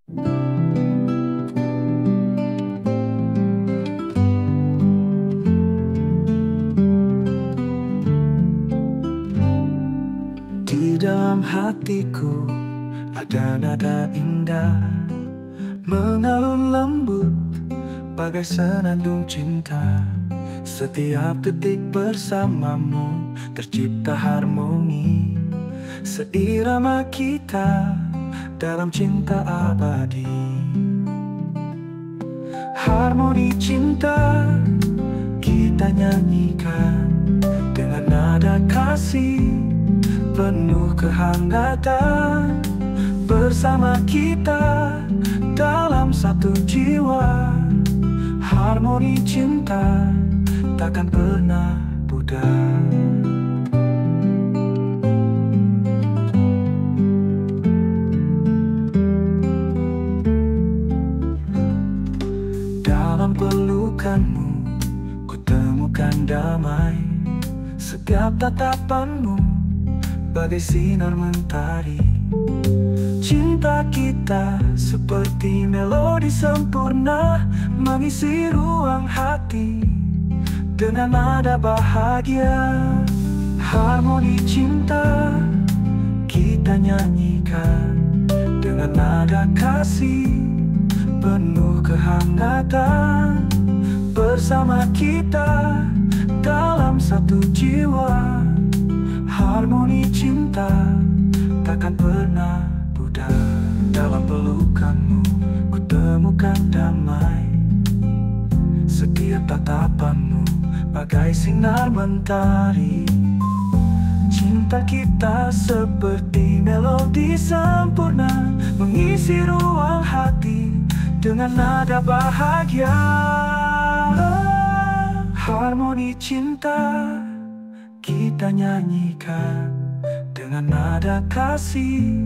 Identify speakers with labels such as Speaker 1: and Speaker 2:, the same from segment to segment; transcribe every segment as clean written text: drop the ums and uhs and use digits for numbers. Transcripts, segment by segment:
Speaker 1: Di dalam hatiku ada nada indah mengalun lembut bagai senandung cinta. Setiap detik bersamamu tercipta harmoni, seirama kita dalam cinta abadi. Harmoni cinta kita nyanyikan dengan nada kasih penuh kehangatan. Bersama kita dalam satu jiwa, harmoni cinta takkan pernah pudar. Dalam pelukanmu ku temukan damai, setiap tatapanmu bagai sinar mentari. Cinta kita seperti melodi sempurna mengisi ruang hati dengan nada bahagia. Harmoni cinta kita nyanyikan dengan nada kasih penuh kehangatan. Bersama kita dalam satu jiwa, harmoni cinta takkan pernah pudar. Dalam pelukanmu ku temukan damai, setiap tatapanmu bagai sinar mentari. Cinta kita seperti melodi sempurna mengisi ruang hati dengan nada bahagia. Harmoni cinta kita nyanyikan dengan nada kasih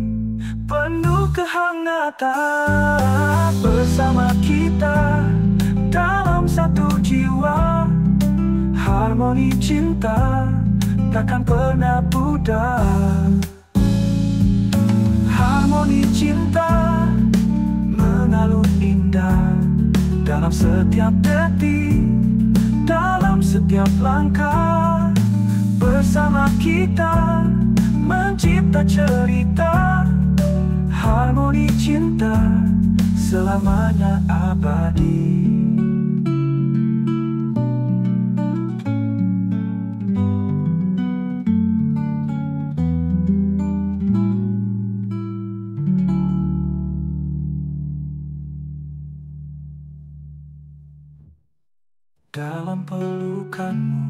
Speaker 1: penuh kehangatan. Bersama kita dalam satu jiwa, harmoni cinta takkan pernah pudar. Harmoni cinta mengalun indah dalam setiap detik, dalam setiap langkah. Bersama kita mencipta cerita, harmoni cinta selamanya abadi. Dalam pelukanmu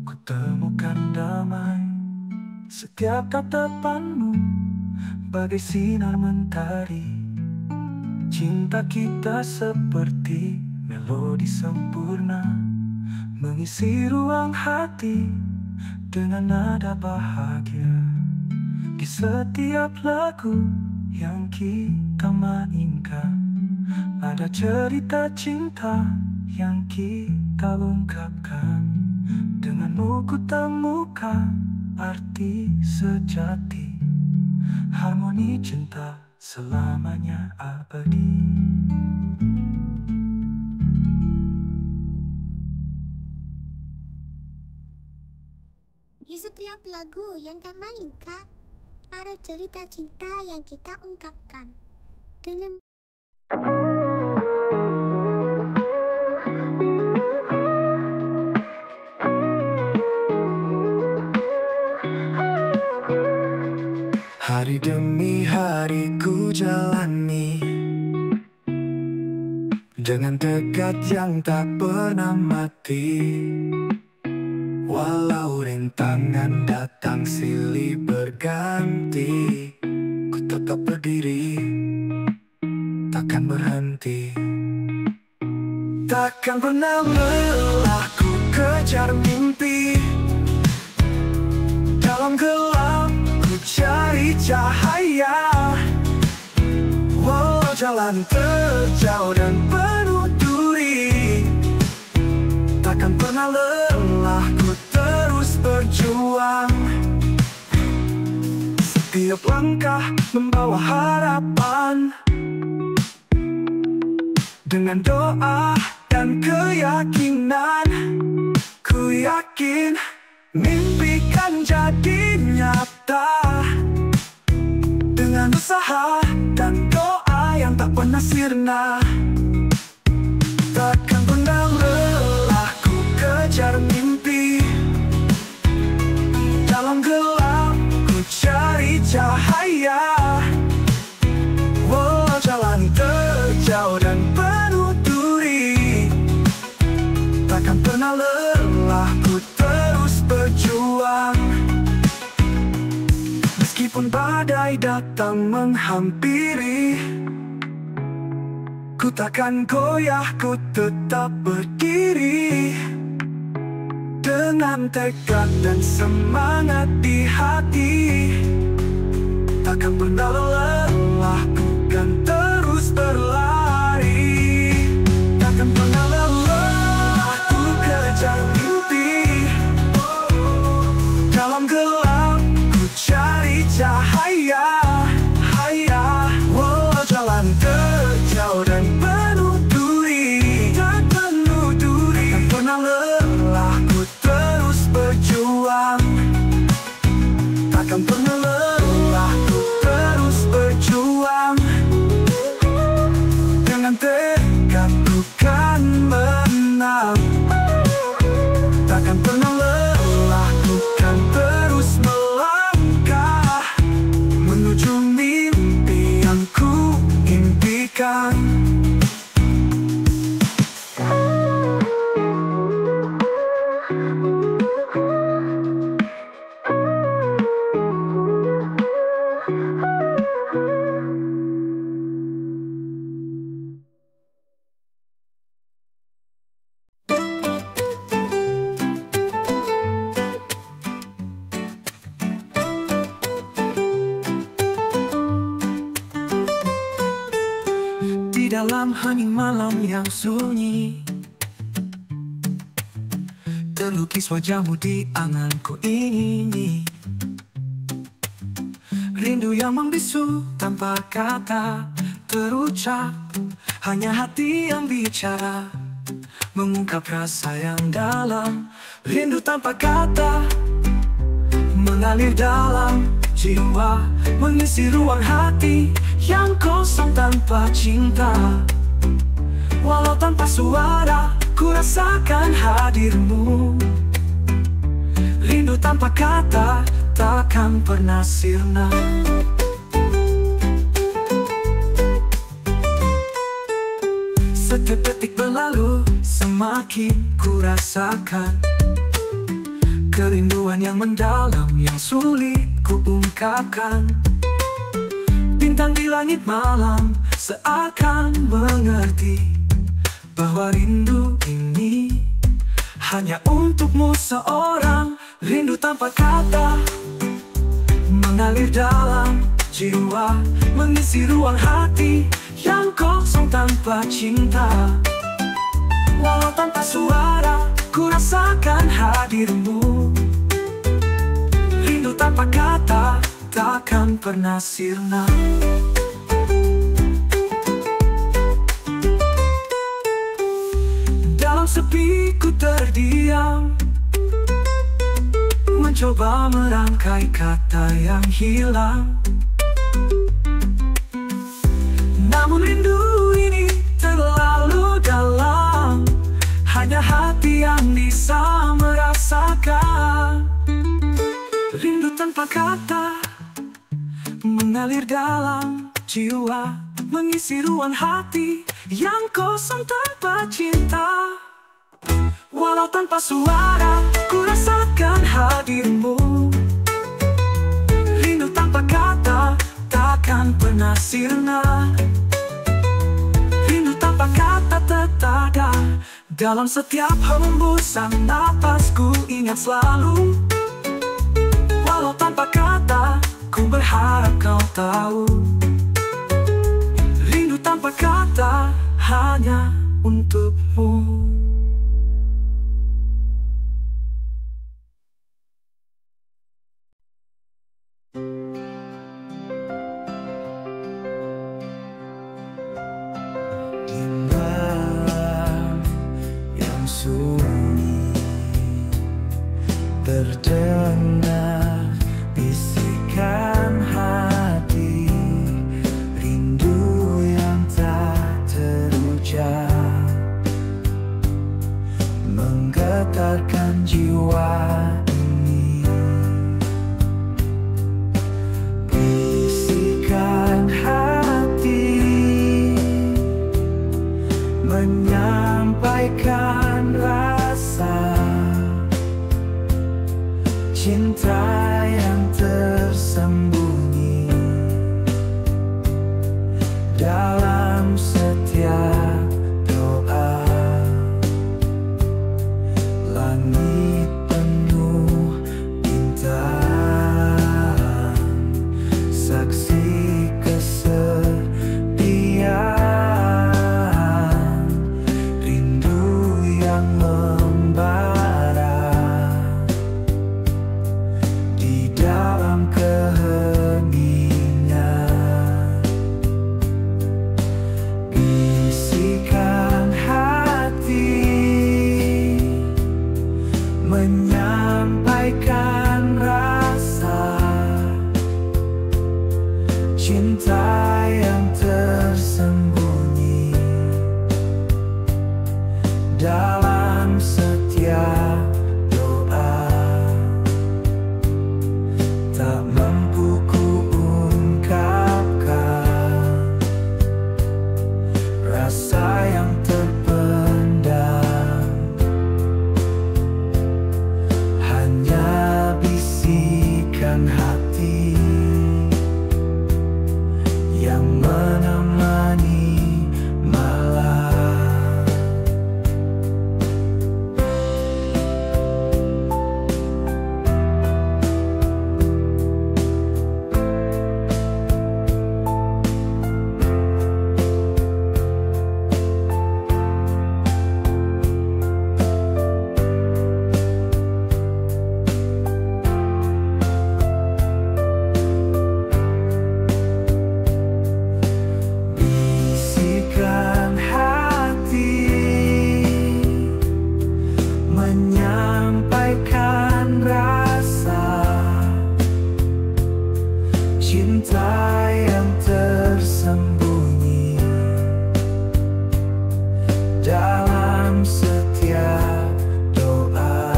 Speaker 1: ku temukan damai, setiap tatapanmu bagai sinar mentari. Cinta kita seperti melodi sempurna mengisi ruang hati dengan nada bahagia. Di setiap lagu yang kita mainkan ada cerita cinta yang kita ungkapkan. Denganmu ku temukan arti sejati, harmoni cinta selamanya abadi.
Speaker 2: Di setiap lagu yang kita mainkan ada cerita cinta yang kita ungkapkan. Dengan hari demi hari ku jalani dengan tekad yang tak pernah mati. Walau rintangan datang silih berganti, ku tetap berdiri, takkan berhenti. Takkan pernah lelah ku kejar mimpi, dalam gelap ku cari cahaya. Walau jalan terjauh dan penuh duri, takkan pernah lelah ku terus berjuang. Setiap langkah membawa harapan,
Speaker 1: Dengan doa dan keyakinan, ku yakin mimpi kan jadi nyata. Dengan usaha dan doa yang tak pernah sirna, takkan pernah lelah ku kejar mimpi. Dalam gelap ku cari cahaya, walau jalan terjauh dan penuh duri, takkan pernah lelah ku terus berjuang. Meskipun badai datang menghampiri, ku takkan goyah, ku tetap berdiri. Dengan tekad dan semangat di hati, takkan pernah lelah, ku kan terus berlari. Takkan pernah lelah, ku kejar mimpi. Dalam gelap, ku cari cahaya. Walau jalan terjauh dan penuh duri, takkan pernah lelah, ku terus berjuang. Takkan pernah lelah, ku terus berjuang. Dengan tekad ku kan menang. Takkan pernah lelah, ku kan terus melangkah menuju mimpi yang ku impikan. Di dalam hening malam yang sunyi, terlukis wajahmu di anganku ini. Rindu yang membisu tanpa kata terucap, hanya hati yang bicara, mengungkap rasa yang dalam. Rindu tanpa kata mengalir dalam jiwa, mengisi ruang hati yang kosong tanpa cinta. Walau tanpa suara, ku rasakan hadirmu. Rindu tanpa kata takkan pernah sirna. Setiap detik berlalu, semakin ku rasakan kerinduan yang mendalam, yang sulit ku ungkapkan. Bintang di langit malam seakan mengerti bahwa rindu ini hanya untukmu seorang. Rindu tanpa kata mengalir dalam jiwa, mengisi ruang hati yang kosong tanpa cinta. Walau tanpa suara, ku rasakan hadirmu. Rindu tanpa kata takkan pernah sirna. Dalam sepi ku terdiam, mencoba merangkai kata yang hilang. Namun rindu ini terlalu dalam, hanya hati yang bisa merasakan. Rindu tanpa kata mengalir dalam jiwa, mengisi ruang hati yang kosong tanpa cinta. Walau tanpa suara, ku rasakan hadirmu. Rindu tanpa kata takkan pernah sirna. Rindu tanpa kata tetap ada dalam setiap hembusan napasku, ingat selalu. Walau tanpa kata, ku berharap kau tahu. Rindu tanpa kata hanya untukmu. Indah Terdengar bisikan hati, rindu yang tak terucap, menggetarkan jiwa ini. Bisikan hati menyampaikan rasa cinta yang tersembunyi dalam setiap doa. Langit penuh bintang, saksi kesetiaan, rindu yang membara di dalam keheningan. Bisikan hati menyampaikan rasa cinta yang tersembunyi dalam setiap doa. Tak mampu kuungkapkan rasa yang terpendam, hanya bisikan hati yang menemani malam. Bisikan hati menyampaikan rasa cinta yang tersembunyi dalam setiap doa.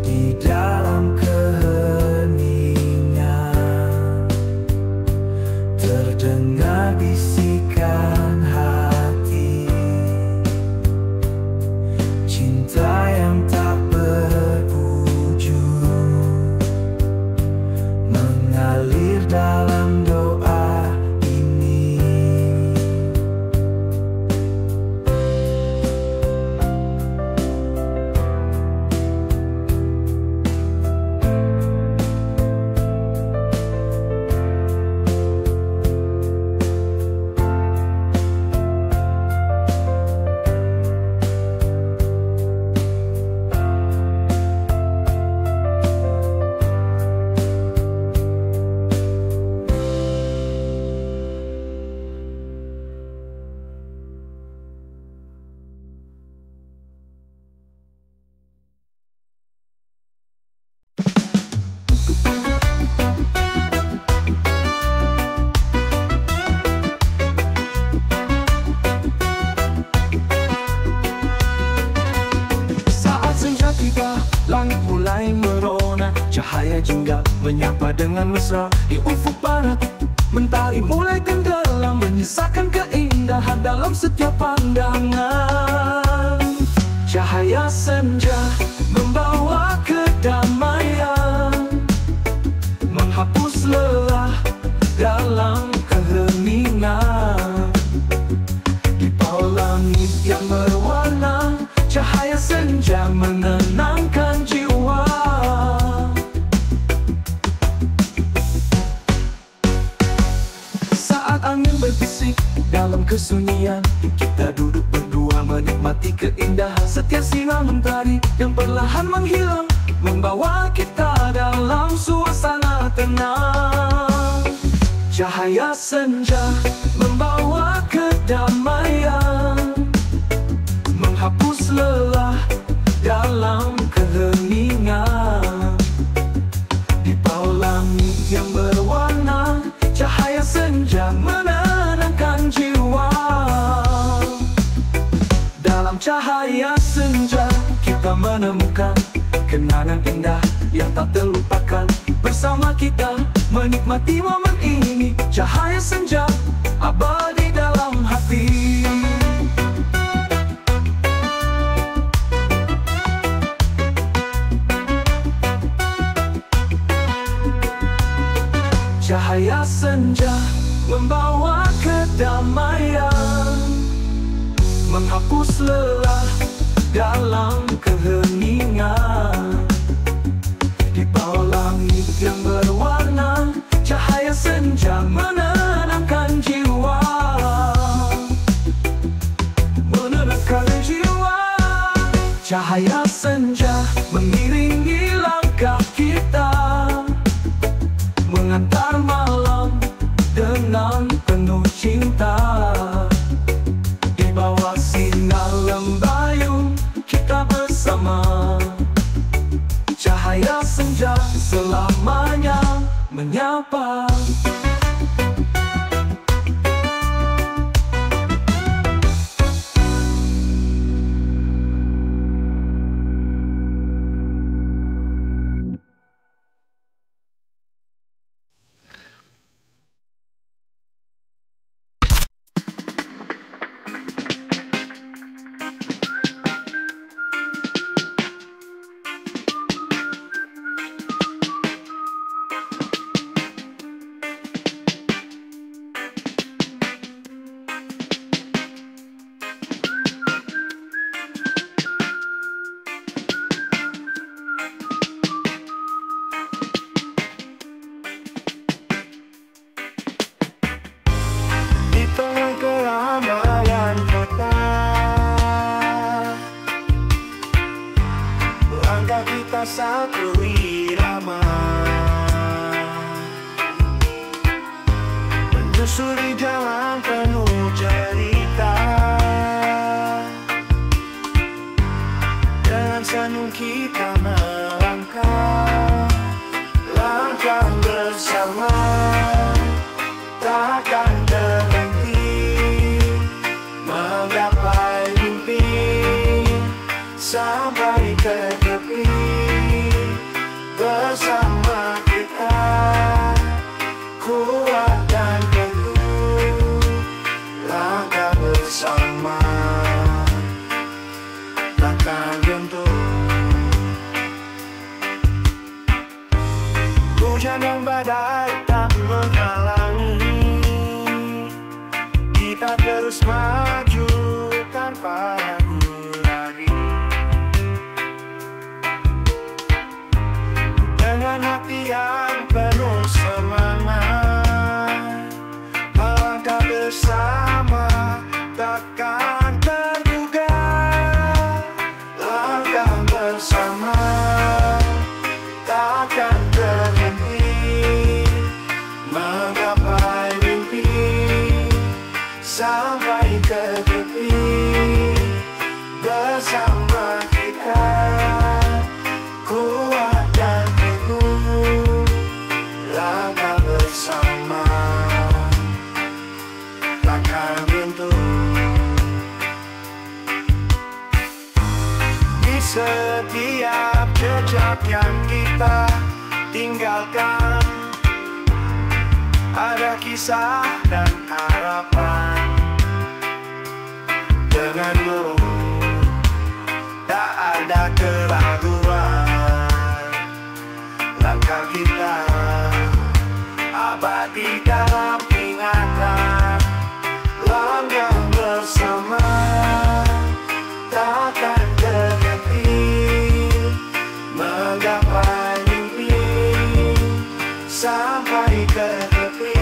Speaker 1: Di dalam keheningan terdengar bisikan hati, cinta yang tak berujung mengalir dalam doa ini. Saat senja tiba, langit mulai merona, cahaya jingga menyapa dengan mesra. Di ufuk barat, mentari mulai tenggelam, menyisakan keindahan dalam setiap pandangan. Cahaya senja membawa kedamaian, menghapus lelah dalam keheningan. Di bawah langit yang berwarna, cahaya senja menenangkan jiwa. Saat angin berbisik dalam kesunyian, kita duduk berdua menikmati keindahan setiap sinar mentari yang perlahan menghilang, membawa kita dalam suasana tenang. Cahaya senja membawa kedamaian, menghapus lelah dalam senja menenangkan jiwa. Dalam cahaya senja kita menemukan kenangan indah yang tak terlupakan. Bersama kita menikmati momen ini, cahaya senja abadi dalam hati. Cahaya senja membawa kedamaian, menghapus lelah dalam keheningan. Di bawah langit yang berwarna, cahaya senja menenangkan jiwa. Menenangkan jiwa. Cahaya senja mengiringi langkah kita, mengantar malam dengan penuh cinta. Di bawah sinar lembayung kita bersama, cahaya senja selamanya menyapa.
Speaker 3: Keramaian kota, langkah kita satu irama, menyusuri jalan penuh cerita. Dengan senyum kita melangkah, langkah bersama, takkan menggapai mimpi sampai ke tepi. Bersama kita kuat dan teguh, langkah bersama takkan runtuh. Hujan dan badai tak menghalangi kita terus maju tanpa ragu lagi. Dengan hati yang penuh semangat, langkah bersama takkan terduga. Langkah bersama takkan berhenti, menggapai mimpi sampai ke tepi. Bersama kita kuat dan teguh, langkah bersama takkan runtuh. Di setiap jejak yang kita tinggalkan, ada kisah dan harapan. Denganmu tak ada keraguan, langkah kita abadi dalam ingatan. Langkah bersama takkan terhenti, menggapai mimpi sampai ke tepi.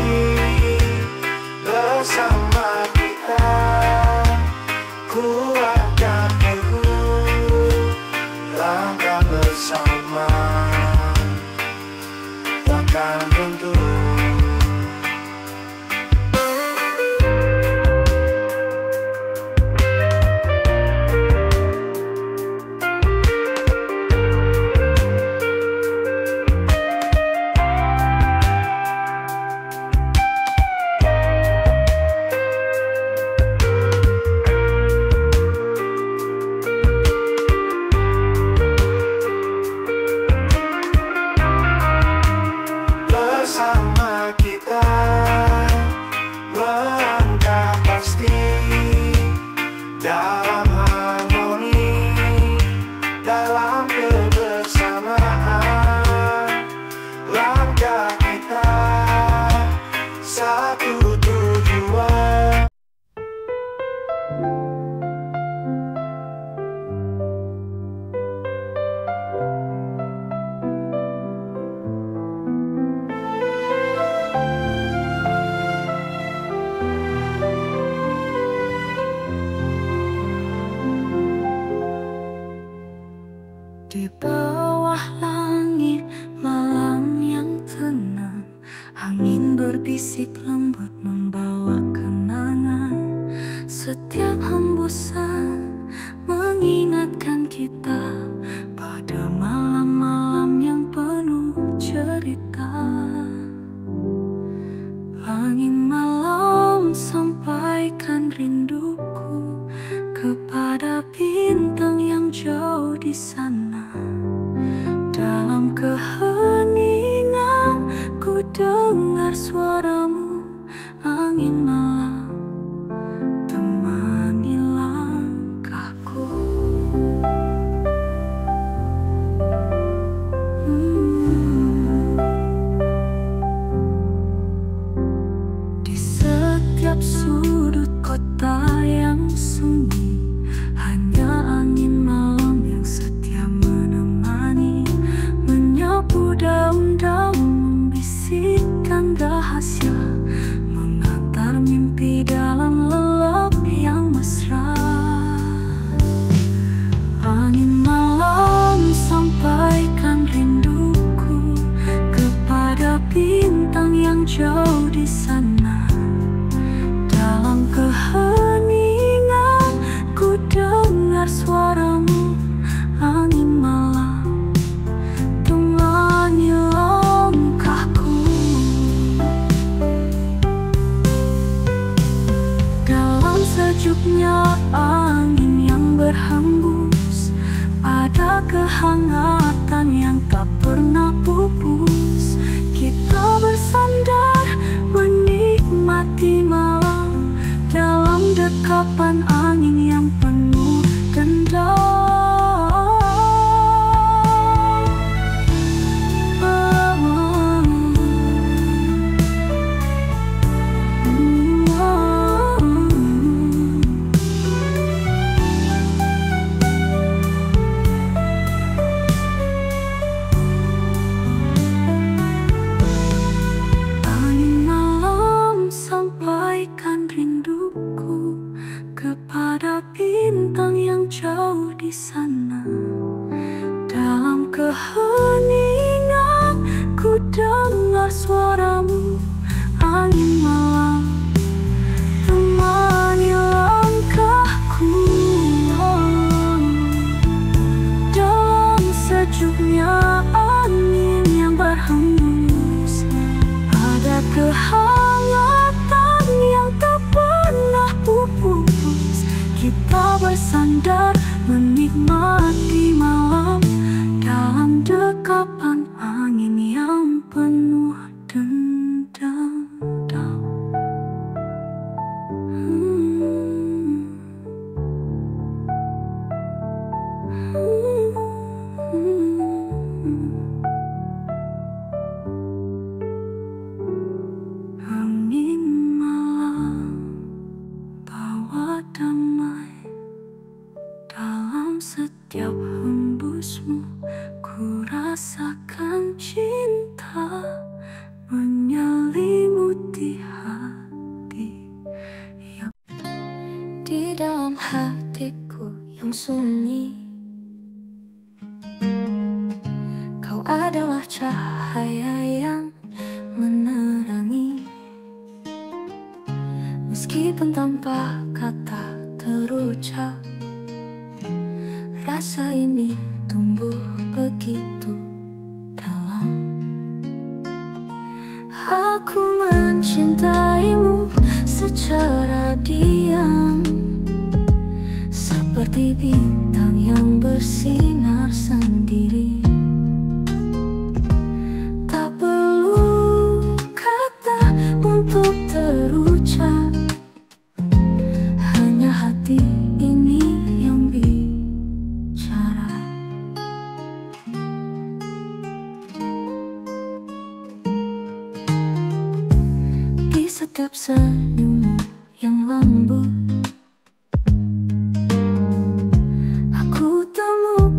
Speaker 4: setiap hembusan mengingatkan kita pada malam-malam yang penuh cerita. Angin malam sampaikan rinduku kepada bintang yang jauh di sana. Dalam keheningan ku dengar suaramu, angin malam temani langkahku. Di setiap sudut kota yang sunyi, hanya angin malam yang setia menemani, menyapu daun-daun, membisikkan rahasia, mengantar mimpi dalam lelap yang mesra. Angin malam sampaikan rinduku kepada bintang yang jauh di sana. Dalam keheningan ku dengar suaramu, angin malam temani langkahku. Dalam sejuknya angin yang berhembus, ada kehangatan yang tak pernah pupus. Kita bersandar menikmati malam dalam dekapan angin yang penuh dendam. Angin malam sampaikan rinduku kepada bintang yang jauh di sana. Dalam keheningan ku dengar suaramu, angin malam temani langkahku. Dalam sejuknya angin yang berhembus, ada kehangatan yang tak pernah pupus. Kita bersandar menikmati malam dalam dekapan angin yang penuh dendam. Angin malam bawa damai dalam setiap hembusmu. Ku rasakan cinta menyelimuti hati yang di dalam hatiku yang sunyi. Kau adalah cahaya yang menerangi, meskipun tanpa kata terucap. Rasa ini tumbuh begitu dalam. Aku mencintaimu secara diam, seperti bintang yang bersinar sendiri. Tak perlu kata untuk terucap, hanya hati ini yang bicara. Di setiap senyummu yang lembut, aku temukan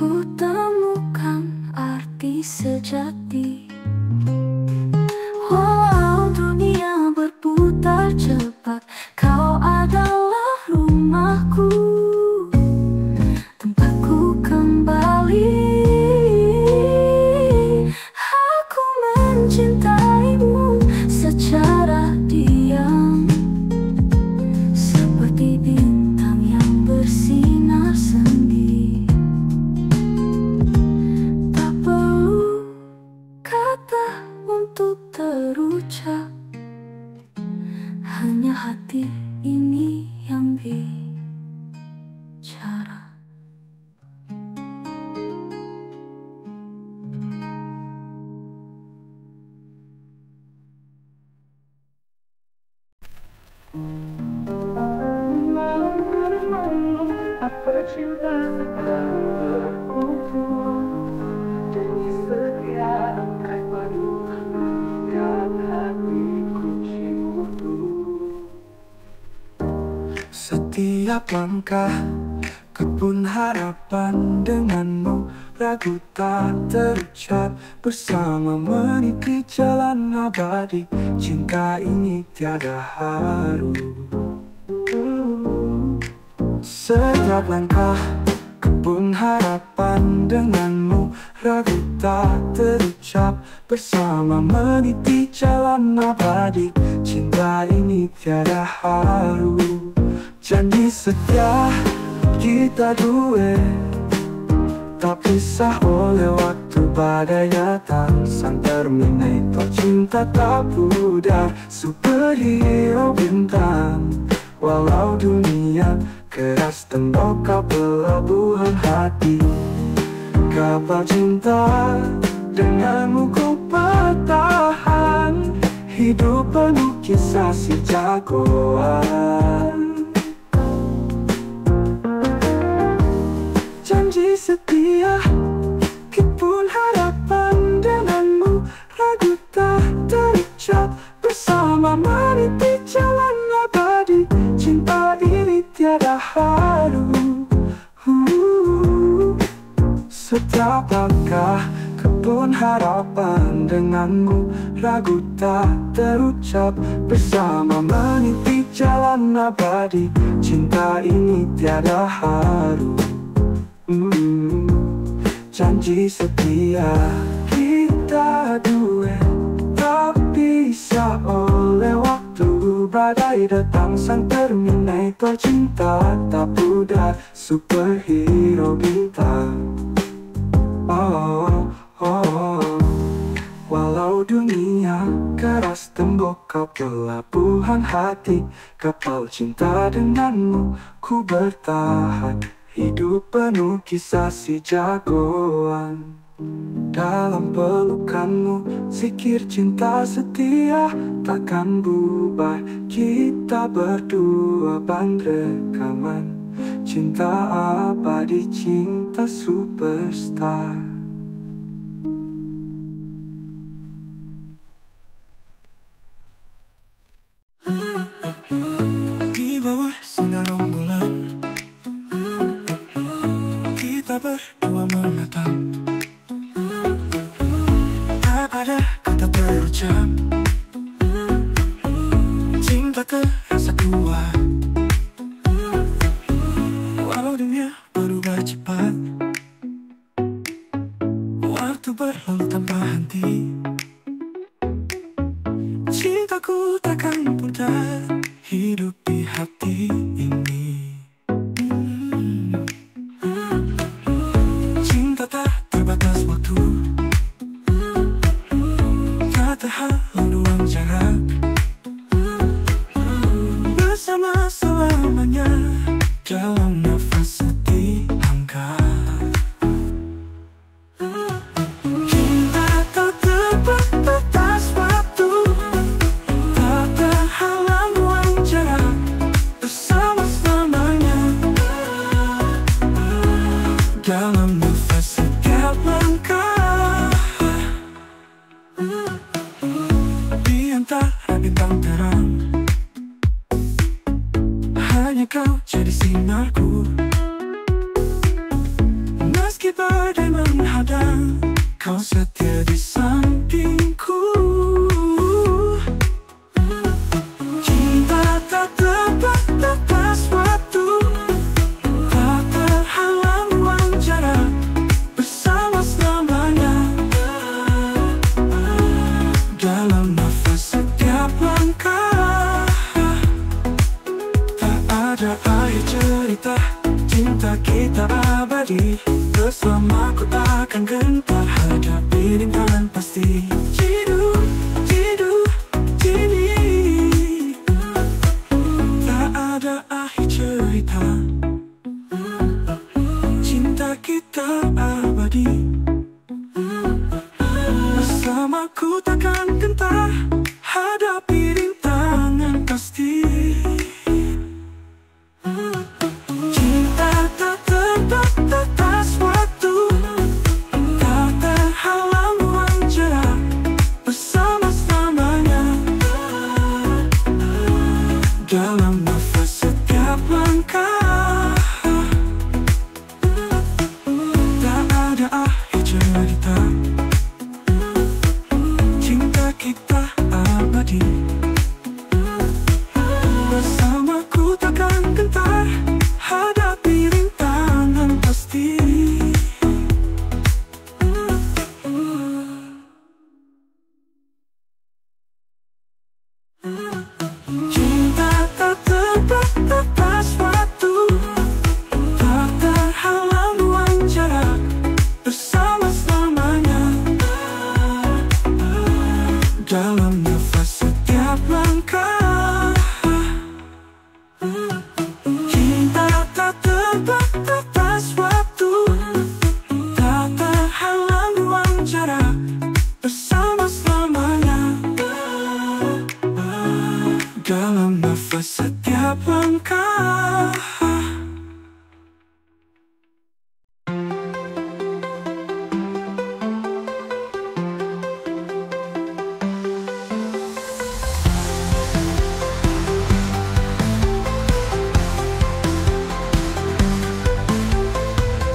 Speaker 4: ku temukan arti sejati. Walau dunia berputar cepat, kau adalah rumahku, tempatku kembali. Aku mencintaimu secara diam, seperti bintang yang bersinar sendiri. Tak perlu kata untuk terucap, hanya hati ini yang bicara.
Speaker 3: Apa cinta jadi setia akan menemukan hatiku cintaku.
Speaker 1: Setiap langkah kebun harapan denganmu, ragu tak terucap, bersama meniti jalan abadi. Cinta ini tiada haru. Setiap langkah kebun harapan denganmu, ragu tak terucap, bersama meniti jalan abadi. Cinta ini tiada haru. Janji setia kita dua, tak pisah oleh waktu. Badai datang, sang Terminator cinta tak pudar, superhero bintang. Walau dunia keras, tembok kau pelabuhan hati. Kapal cinta denganmu ku bertahan, hidup penuh kisah si jagoan. Janji setia kebun harapan denganmu, ragu tak terucap, bersama meniti jalan abadi. Cinta ini tiada haru. Setiap langkah kebun harapan denganmu, ragu tak terucap, bersama meniti jalan abadi. Cinta ini tiada haru. Janji setia kita dua, tak bisa oleh waktu. Badai datang, sang Terminator cinta tak pudar, superhero bintang. Oh, oh. Walau dunia keras, tembok kau pelabuhan hati. Kapal cinta denganmu ku bertahan, hidup penuh kisah si jagoan. Dalam pelukanmu zikir cinta setia takkan berubah. Kita berdua ban rekaman cinta abadi, cinta superstar. Di bawah sinar rembulan kita berdua menatap, tak ada kata terucap, cinta terasa kuat. Walau dunia berubah cepat, waktu berlalu tanpa henti, cintaku takkan pudar, hidup di hati ini. Cinta tak terbatas waktu, tak terhalang ruang jarak, bersama selamanya dalam nafas setiap langkah. Cinta tak terbatas waktu, tak terhalang ruang jarak, bersama selamanya dalam nafas setiap langkah. Di antara bintang terang, hanya kau jadi sinarku. Meski kau setia di sampingku. Cinta tak terbatas waktu, tak terhalang ruang jarak, bersama selamanya. Dalam nafas setiap langkah, tak ada akhir cerita, cinta kita abadi. Bersama ku takkan gentar, hadapi rintangan pasti. Jidu, jidu, jini, tak ada akhir cerita, cinta kita abadi. Bersamaku takkan gentar, hadapi rintangan pasti. Cinta tak terbatas waktu, tak terhalang ruang jarak, bersama selamanya. Dalam nafas setiap langkah, tak ada akhir cerita, cinta kita abadi. Bersamaku takkan gentar, hadapi rintangan pasti. Cinta tak terbatas waktu, tak terhalang ruang jarak, bersama selamanya. Dalam nafas setiap langkah, cinta tak terbatas waktu, tak terhalang ruang jarak, bersama selamanya. Dalam nafas setiap langkah.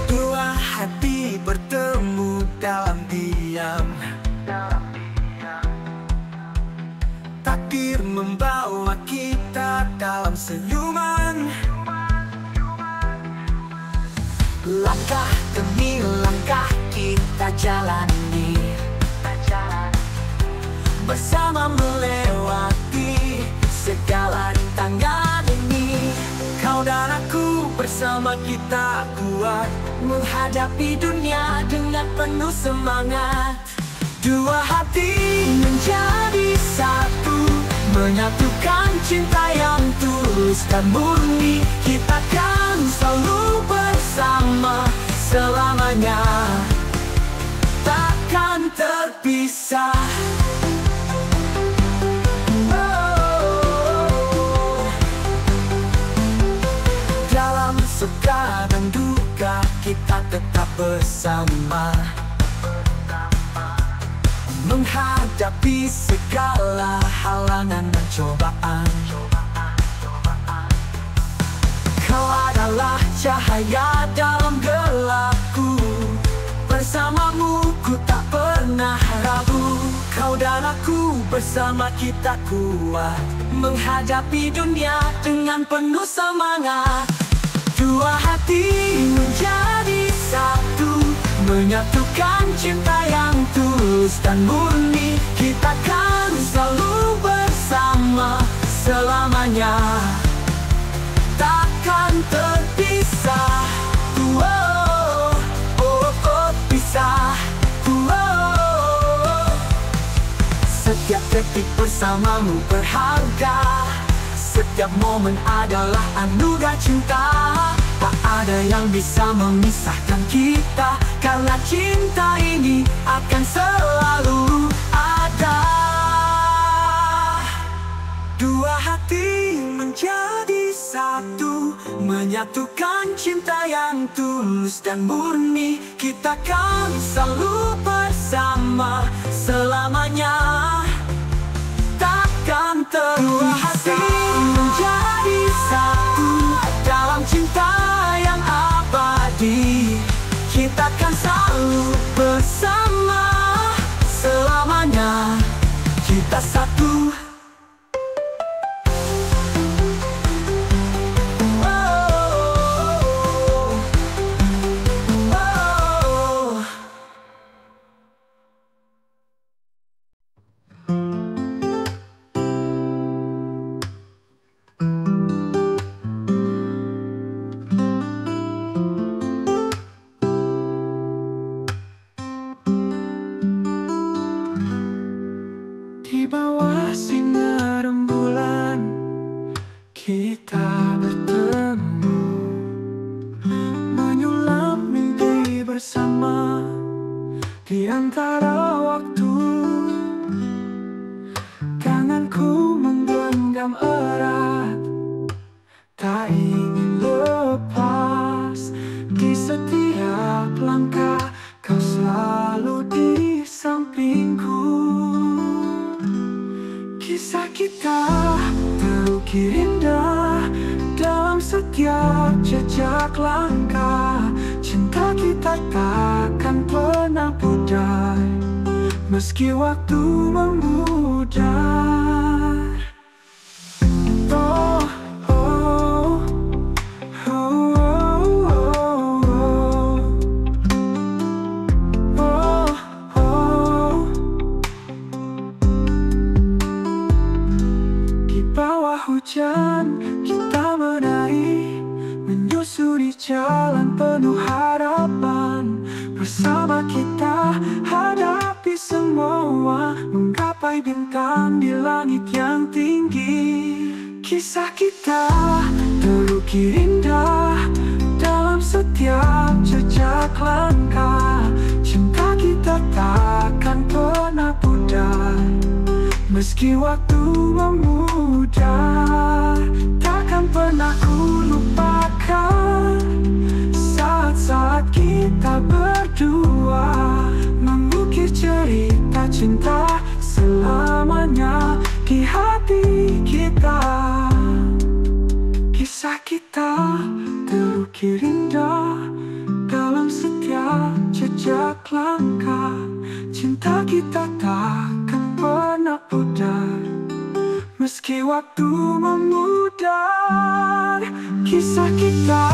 Speaker 1: Dua hati bertemu dalam diam, takdir membawa kita dalam senyuman. Langkah demi langkah kita jalani, bersama melewati segala rintangan ini. Kau dan aku bersama kita kuat, menghadapi dunia dengan penuh semangat. Dua hati menjadi satu, menyatukan cinta yang tulus dan murni. Kita kan selalu bersama selamanya, takkan terpisah. Dalam suka dan duka kita tetap bersama, menghadapi segala halangan dan cobaan. Kau adalah cahaya dalam gelapku, bersamamu ku tak pernah ragu. Kau dan aku bersama kita kuat, menghadapi dunia dengan penuh semangat. Dua hati menjadi satu, menyatukan cinta yang tulus dan murni. Kita kan selalu bersama selamanya, takkan terpisah. Oh, oh, oh, pisah. Oh, setiap detik bersamamu berharga, setiap momen adalah anugerah cinta. Tak ada yang bisa memisahkan kita, karena cinta ini akan selalu ada. Dua hati menjadi satu, menyatukan cinta yang tulus dan murni. Kita kan selalu bersama selamanya, takkan terpisah. Dua hati menjadi satu dalam cinta yang abadi. Kita kan selalu bersama kita satu.
Speaker 3: Di bawah sinar rembulan kita bertemu, menyulam mimpi bersama di antara waktu. Tanganku menggenggam erat, tak ingin lepas. Di setiap langkah kau selalu di sampingku. Kisah kita terukir indah dalam setiap jejak langkah. Cinta kita takkan pernah pudar meski waktu memudar. Oh, oh, oh, oh, oh, oh. Di bawah hujan kita menari, menyusuri jalan penuh harapan. Bersama kita hadapi semua, menggapai bintang di langit yang tinggi. Kisah kita terukir indah dalam setiap jejak langkah. Cinta kita takkan pernah pudar meski waktu memudar. Takkan pernah ku lupakan saat-saat kita berdua, mengukir cerita cinta selamanya di hati kita. Kisah kita terukir indah dalam setiap jejak langkah. Cinta kita takkan pernah pudar meski waktu memudar. Kisah kita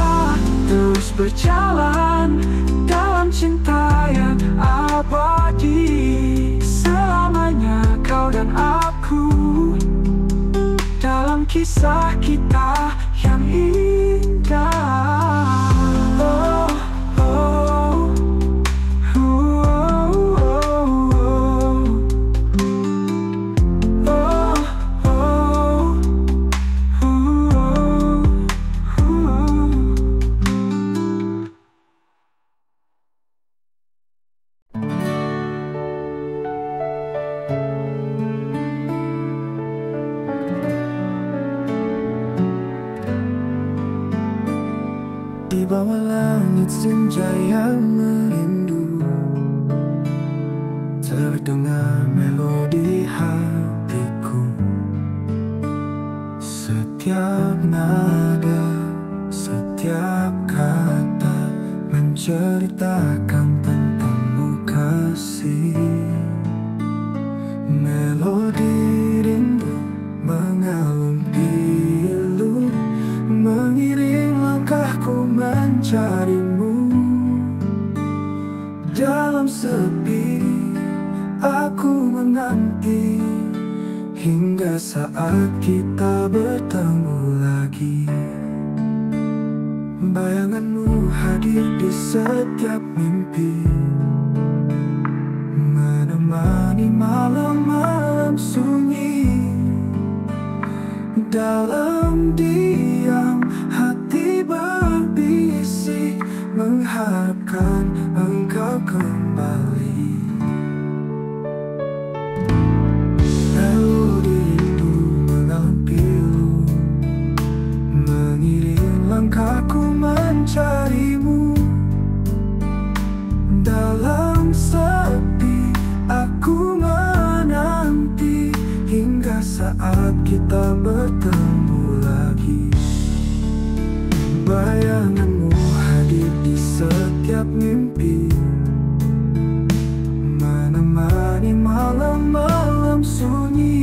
Speaker 3: terus berjalan dalam cinta yang abadi. Selamanya kau dan aku dalam kisah kita yang indah. Oh, oh, oh, oh, oh. Di bawah langit senja yang merindu, terdengar melodi hatiku. Setiap nada, setiap kata menceritakan tentangmu kasih. Melodi rindu mengalun pilu, mengiring langkahku mencarimu. Dalam sepi aku menanti hingga saat kita bertemu lagi. Bayanganmu hadir di setiap mimpi, menemani malam-malam sunyi. Dalam diam hati berbisik, mengharapkan engkau kembali. Melodi rindu mengalun pilu, mengiring langkahku mencarimu. Dalam sepi aku menanti hingga saat kita bertemu lagi. Bayanganmu hadir di setiap mimpi, menemani malam-malam sunyi.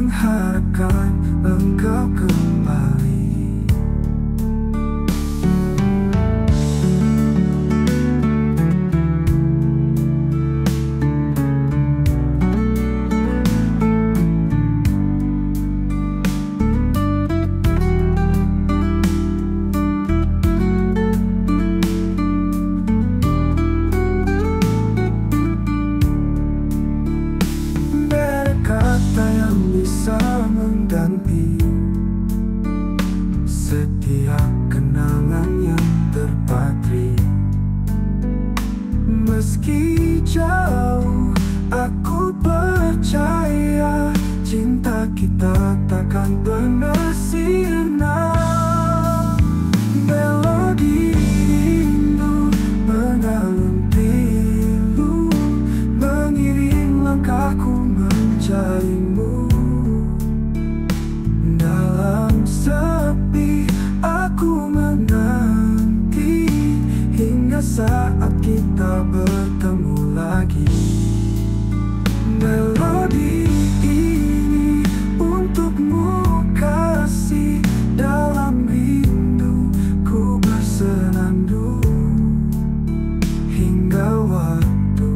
Speaker 3: mengharapkan engkau kembali. Mengganti setiap kenangan yang terpatri. Meski jauh, aku percaya cinta kita takkan pernah sirna. Melodi rindu mengalun pilu, mengiring langkahku mencarimu. Dalam sepi aku menanti hingga saat kita bertemu lagi. Melodi ini untukmu kasih, dalam rindu ku bersenandung hingga waktu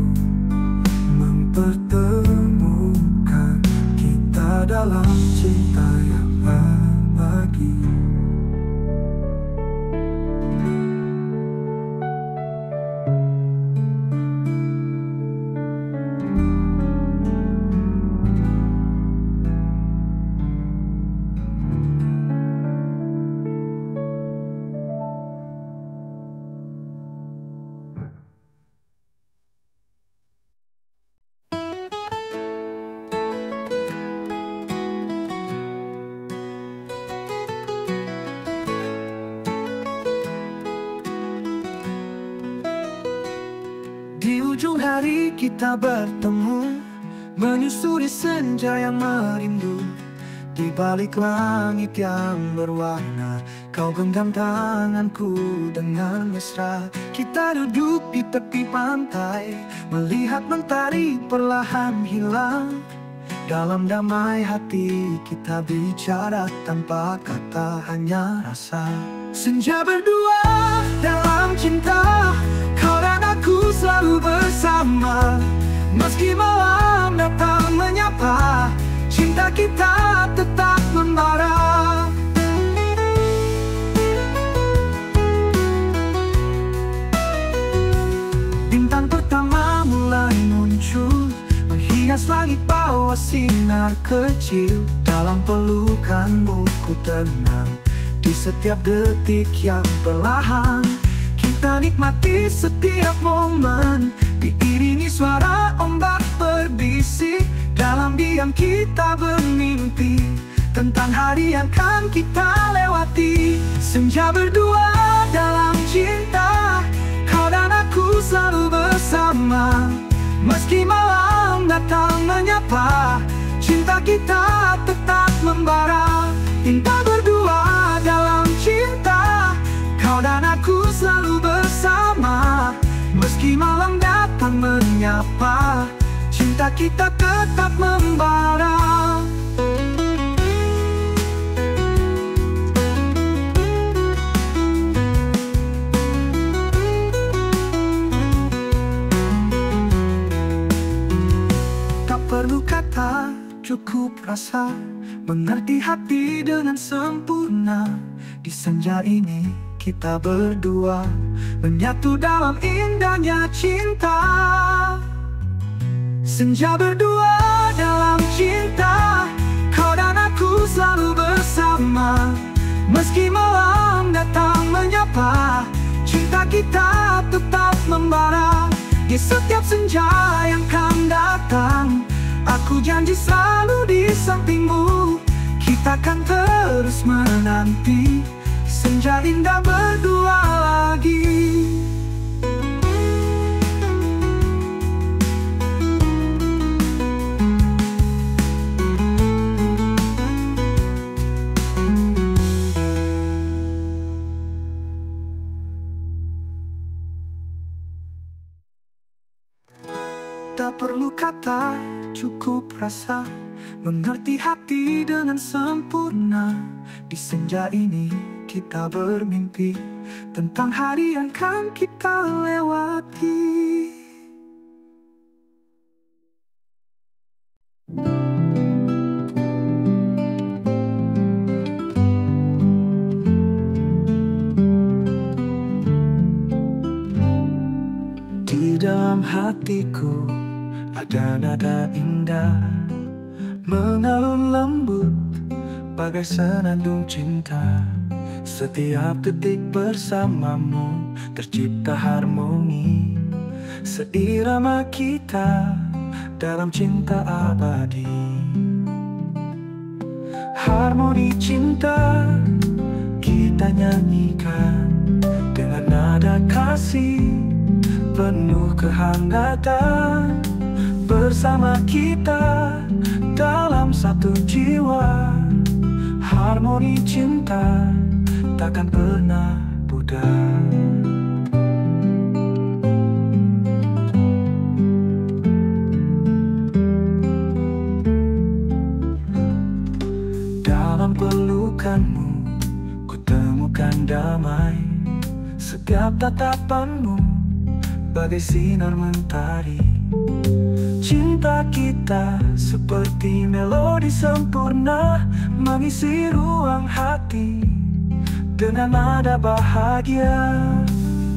Speaker 3: mempertemukan kita dalam cinta yang abadi. Di ujung hari kita bertemu, menyusuri senja yang merindu. Di balik langit yang berwarna, kau genggam tanganku dengan mesra. Kita duduk di tepi pantai, melihat mentari perlahan hilang. Dalam damai hati kita bicara tanpa kata, hanya rasa. Senja berdua dalam cinta, kau dan aku selalu bersama. Meski malam datang menyapa, cinta kita tetap membara. Bintang pertama mulai muncul, menghias langit bawa sinar kecil. Dalam pelukanmu ku tenang, di setiap detik yang perlahan. Kita nikmati setiap momen, diiringi suara ombak berbisik. Dalam diam kita bermimpi tentang hari yang akan kita lewati. Senja berdua dalam cinta, kau dan aku selalu bersama. Meski malam datang menyapa, cinta kita tetap membara. Kita berdua dalam cinta, kau dan aku selalu bersama. Meski malam datang menyapa, cinta kita tetap membara. Tak perlu kata, cukup rasa, mengerti hati dengan sempurna. Di senja ini kita berdua menyatu dalam indahnya cinta. Senja berdua dalam cinta, kau dan aku selalu bersama. Meski malam datang menyapa, cinta kita tetap membara. Di setiap senja yang akan datang, aku janji selalu di sampingmu. Kita akan terus menanti senja indah berdua lagi. Tak perlu kata, cukup rasa, mengerti hati dengan sempurna. Di senja ini kita bermimpi tentang hari yang akan kita lewati. Di dalam hatiku ada nada indah, mengalun lembut bagai senandung cinta. Setiap detik bersamamu tercipta harmoni, seirama kita dalam cinta abadi. Harmoni cinta kita nyanyikan dengan nada kasih penuh kehangatan. Bersama kita dalam satu jiwa, harmoni cinta takkan pernah pudar. Dalam pelukanmu ku temukan damai, setiap tatapanmu bagai sinar mentari. Cinta kita seperti melodi sempurna, mengisi ruang hati dengan nada bahagia.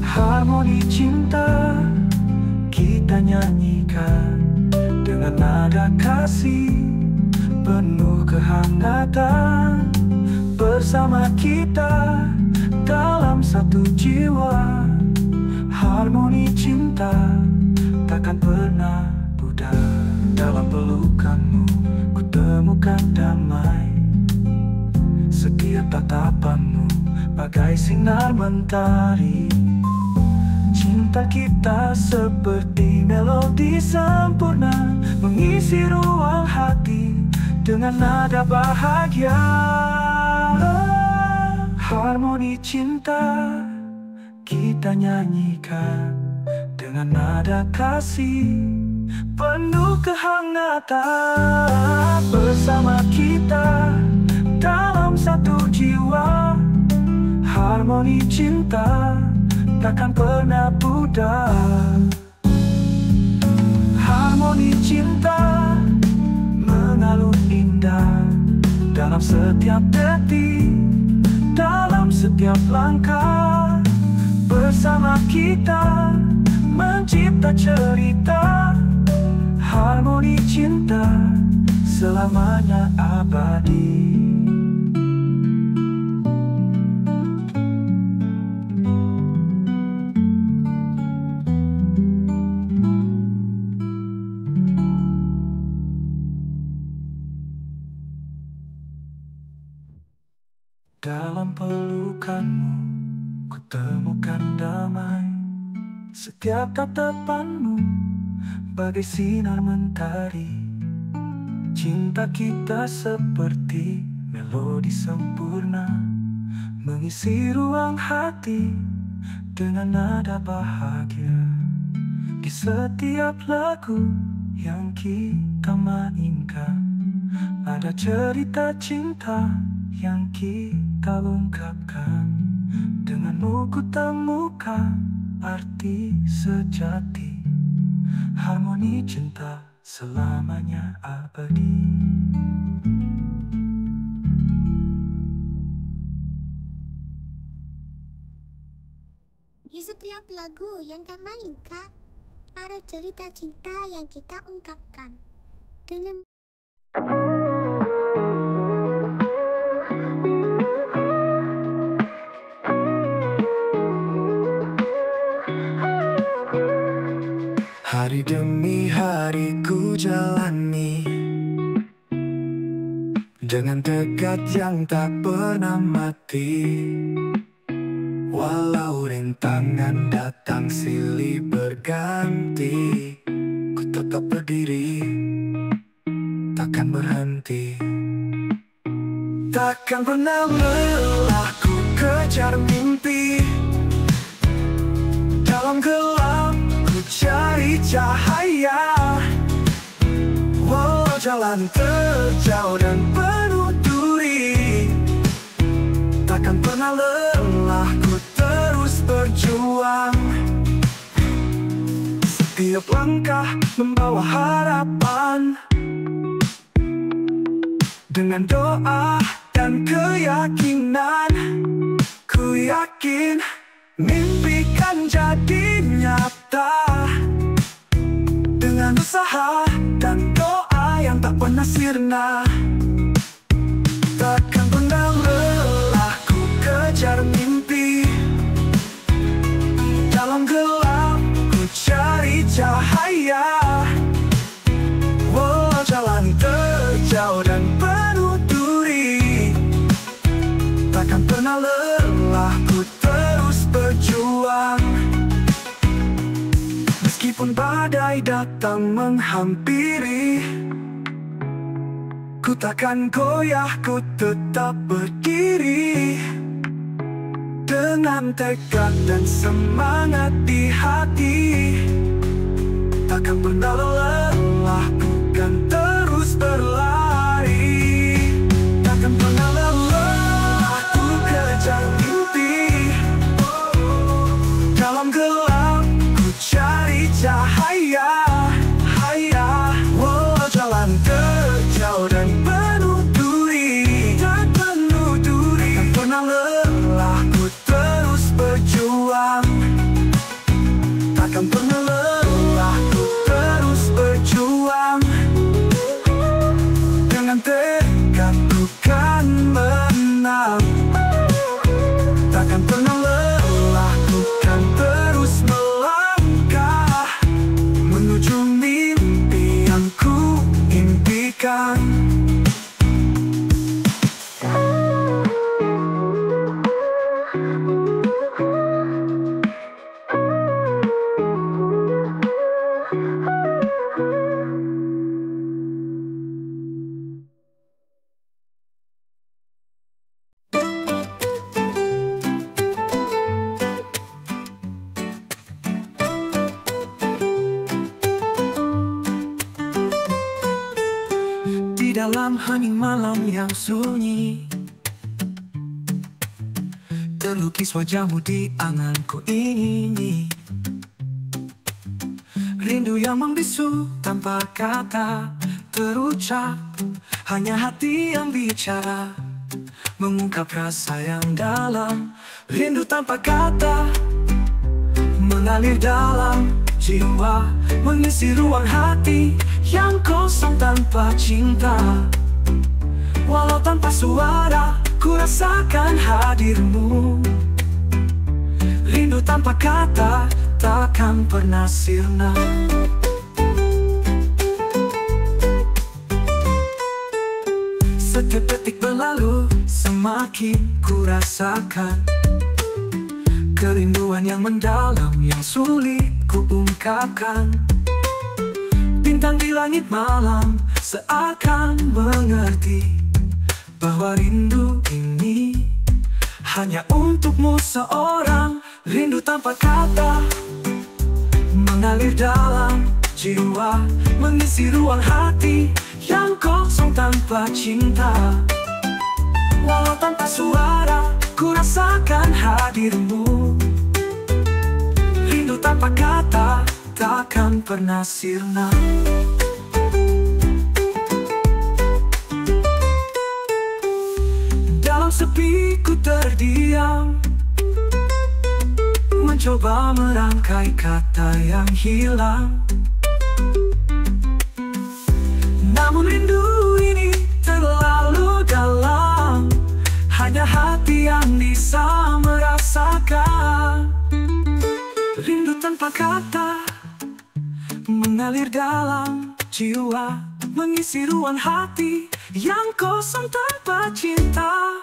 Speaker 3: Harmoni cinta kita nyanyikan dengan nada kasih penuh kehangatan. Bersama kita dalam satu jiwa, harmoni cinta takkan pernah pudar. Dalam pelukanmu ku temukan damai, setiap tatapanmu bagai sinar mentari. Cinta kita seperti melodi sempurna, mengisi ruang hati dengan nada bahagia. Harmoni cinta kita nyanyikan dengan nada kasih penuh kehangatan. Bersama kita dalam satu jiwa, harmoni cinta takkan pernah pudar. Harmoni cinta mengalun indah dalam setiap detik, dalam setiap langkah. Bersama kita mencipta cerita, harmoni cinta selamanya abadi. Dalam pelukanmu ku temukan damai, setiap tatapanmu bagai sinar mentari. Cinta kita seperti melodi sempurna, mengisi ruang hati dengan nada bahagia. Di setiap lagu yang kita mainkan, ada cerita cinta yang kita ungkapkan. Denganmu ku temukan arti sejati, harmoni cinta selamanya abadi.
Speaker 2: Di setiap lagu yang kau mainkan, ada cerita cinta yang kita ungkapkan. Dengan
Speaker 3: hari demi hari ku jalani dengan tekad yang tak pernah mati. Walau rintangan datang silih berganti, ku tetap berdiri, takkan berhenti. Takkan pernah lelah ku kejar mimpi, dalam gelap ku cari cahaya. jalan terjauh dan penuh duri, takkan pernah lelah ku terus berjuang. Setiap langkah membawa harapan, dengan doa dan keyakinan. Ku yakin mimpi kan jadi nyata, dengan usaha dan doa yang tak pernah sirna. Takkan pernah lelah ku kejar mimpi, dalam gelap ku cari cahaya. Walau jalan terjauh dan penuh duri, takkan pernah lelah ku terus berjuang. Meskipun badai datang menghampiri, ku takkan goyah, ku tetap berdiri. Dengan tekad dan semangat di hati, takkan pernah lelah, ku kan terus berlari. Takkan pernah lelah ku kejar mimpi, dalam gelap ku cari cahaya. Walau jalan terjauh dan penuh duri, takkan pernah lelah ku terus berjuang. Takkan pernah lelah ku terus berjuang. Dengan tekad ku kan menang, takkan pernah lelah ku kan terus melangkah menuju mimpi yang ku impikan. Di dalam hening malam yang sunyi, terlukis wajahmu di anganku ini. Rindu yang membisu tanpa kata terucap, hanya hati yang bicara, mengungkap rasa yang dalam. Rindu tanpa kata mengalir dalam jiwa, mengisi ruang hati yang kosong tanpa cinta. Walau tanpa suara, ku rasakan hadirmu. Rindu tanpa kata takkan pernah sirna. Setiap detik berlalu, semakin ku rasakan kerinduan yang mendalam, yang sulit ku ungkapkan. Bintang di langit malam seakan mengerti bahwa rindu ini hanya untukmu seorang. Rindu tanpa kata mengalir dalam jiwa, mengisi ruang hati yang kosong tanpa cinta. Walau tanpa suara, ku rasakan hadirmu. Rindu tanpa kata takkan pernah sirna. Dalam sepi ku terdiam, mencoba merangkai kata yang hilang. Namun rindu ini terlalu dalam, hanya hati yang bisa merasakan. Rindu tanpa kata mengalir dalam jiwa, mengisi ruang hati yang kosong tanpa cinta.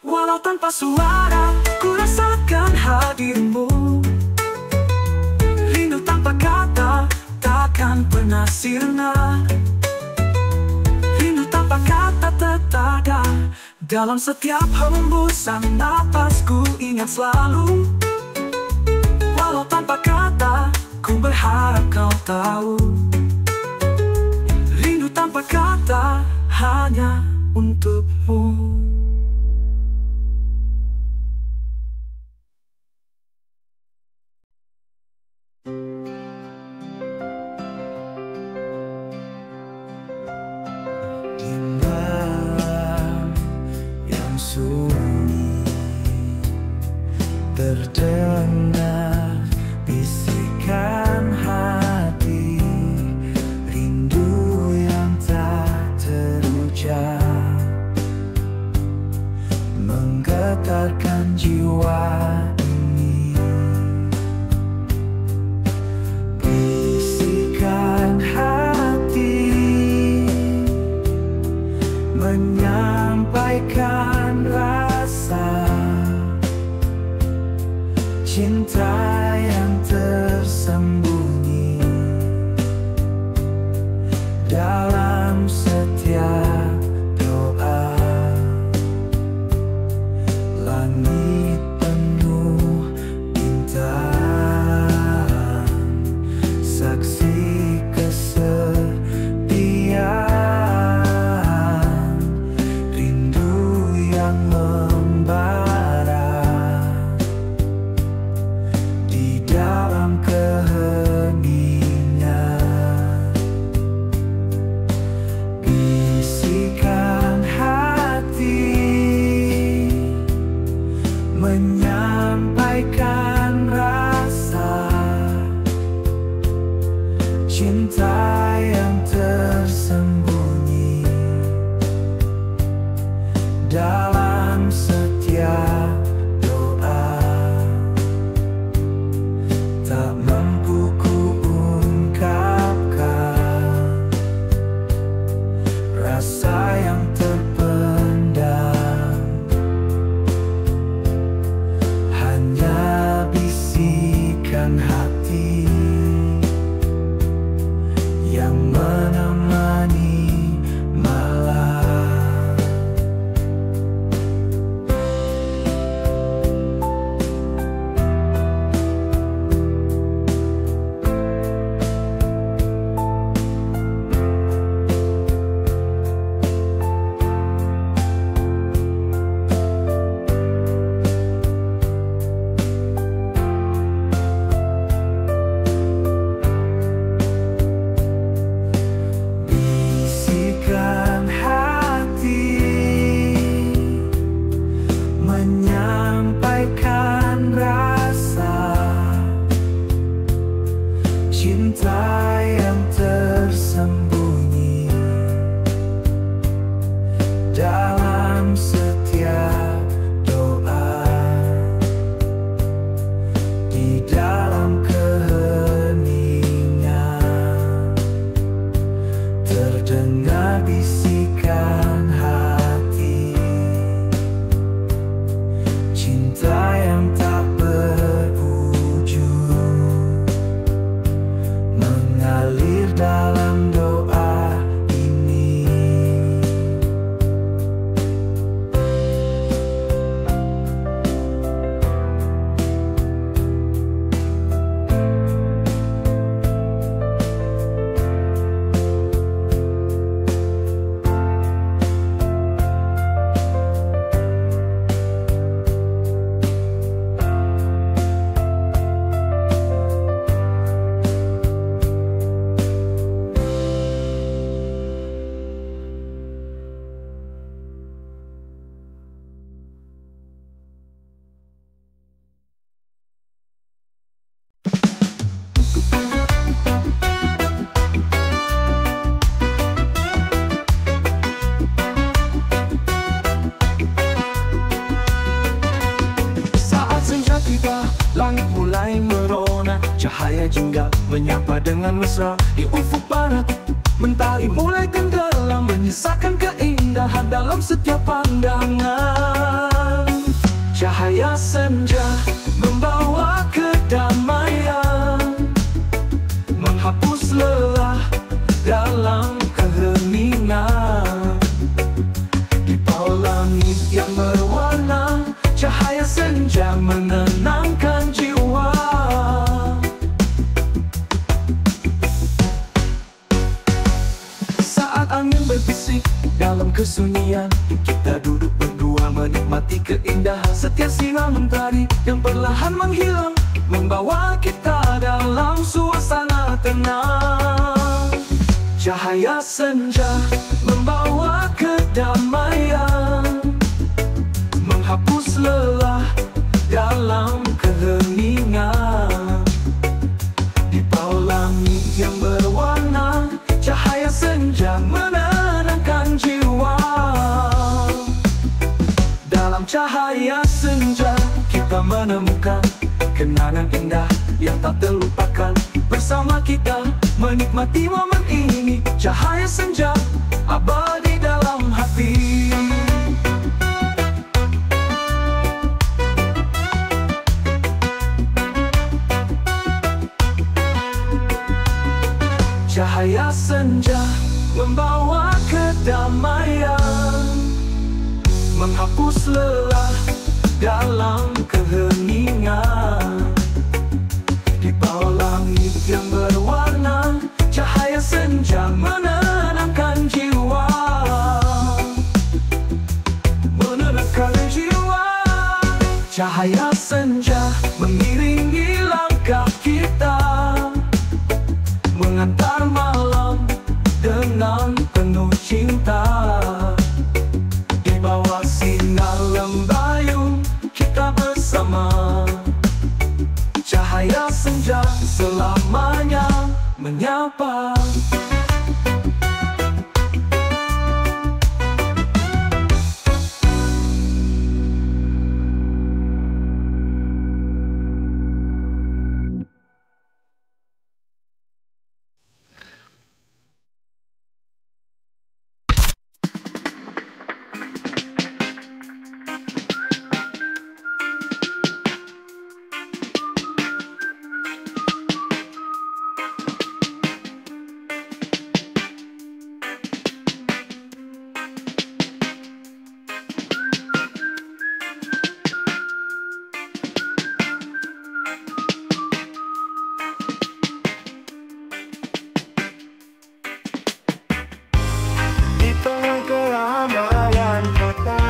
Speaker 3: Walau tanpa suara, ku rasakan hadirmu. Rindu tanpa kata takkan pernah sirna. Rindu tanpa kata tetap ada dalam setiap hembusan napasku, ingat selalu. Walau tanpa kata, ku berharap kau tahu. Rindu tanpa kata, hanya untukmu. Di malam yang sunyi terdengar bisikan hati, rindu yang tak terucap menggetarkan jiwa ini. Bisikan hati menyampaikan rasa cinta yang tersembunyi dalam setiap doa. Langit penuh bintang, saksi kesetiaan, rindu yang membara di dalam keheningan. Bisikan hati menyampaikan rasa cinta yang tersembunyi dalam setiap doa. Tak mampu kuungkapkan rasa yang terpendam, hanya bisikan hati yang menemani malam. Bisikan hati menyampaikan rasa cinta yang tersembunyi dalam setiap doa. Di dalam keheningan terdengar bisikan hati, cinta yang tak berujung mengalir dalam doa ini. Saat senja tiba, langit mulai merona, cahaya jingga menyapa dengan mesra. Di ufuk barat, mentari mulai tenggelam, menyisakan keindahan dalam setiap pandangan. Cahaya senja membawa kedamaian, menghapus lelah dalam keheningan. Di bawah langit yang berwarna, cahaya senja menenangkan jiwa. Saat kesunyian, kita duduk berdua menikmati keindahan setiap sinar mentari yang perlahan menghilang, membawa kita dalam suasana tenang. Cahaya senja membawa kedamaian, menghapus lelah dalam keheningan. Di bawah langit yang berwarna, cahaya senja menenangkan jiwa. Dalam cahaya senja kita menemukan kenangan indah yang tak terlupakan. Bersama kita menikmati momen ini, cahaya senja abadi dalam hati. Cahaya senja membawa kedamaian, menghapus lelah dalam keheningan. Di bawah langit yang berwarna, cahaya senja menenangkan jiwa. Menenangkan jiwa. Cahaya senja mengiringi langkah kita, mengantar malam dengan penuh cinta. Di bawah sinar lembayung kita bersama, cahaya senja selamanya menyapa.
Speaker 1: keramaian kota,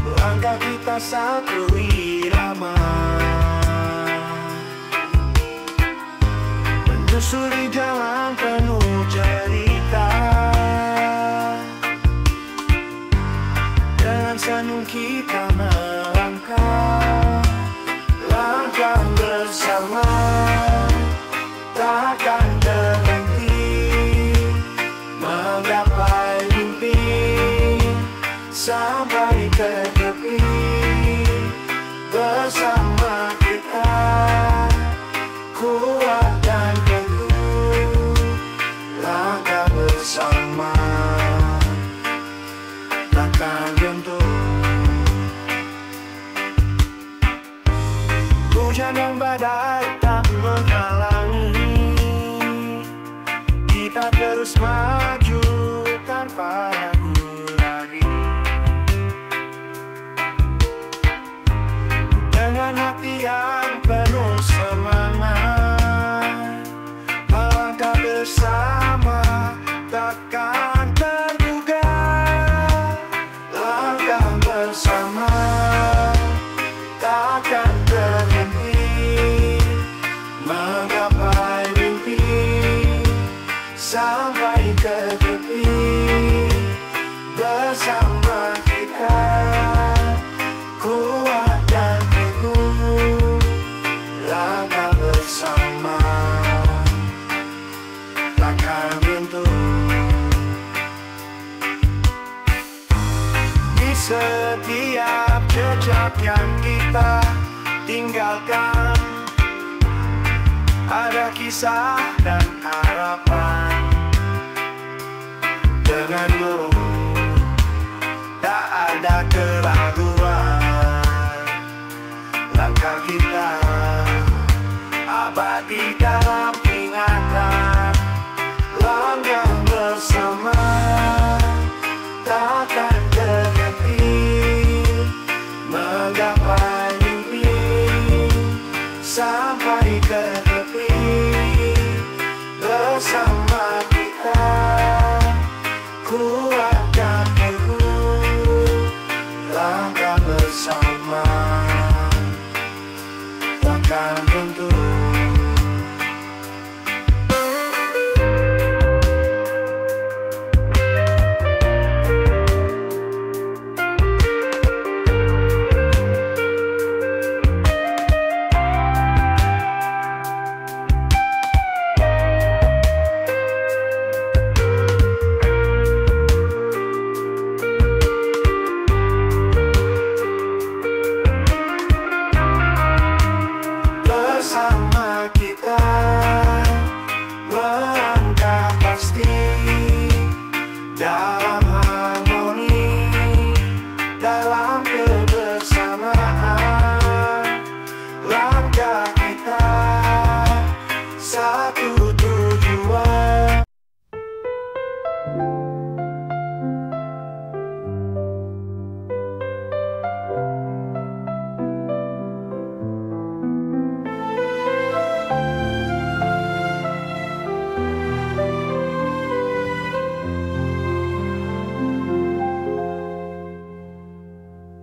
Speaker 1: langkah kita satu irama, menyusuri jalan penuh cerita. Dengan senang kita melangkah, langkah bersama, takkan berhenti menggapai mimpi sampai ke tepi. Bersama kita kuat dan teguh, langkah bersama takkan runtuh. Hujan dan badai tak menghalangi kita terus maju tanpa ragu lagi. Dengan hati yang penuh semangat, melangkah bersama takkan terduga. Langkah bersama takkan berhenti menggapai mimpi sampai ke tepi. Bersama kita kuat dan teguh, langkah bersama takkan runtuh. Di setiap jejak yang kita tinggalkan ada kisah dan harapan. Denganmu tak ada keraguan, langkah kita abadi dalam ingatan. Langkah bersama takkan berhenti menggapai mimpi sampai ke tepi. Bersama kita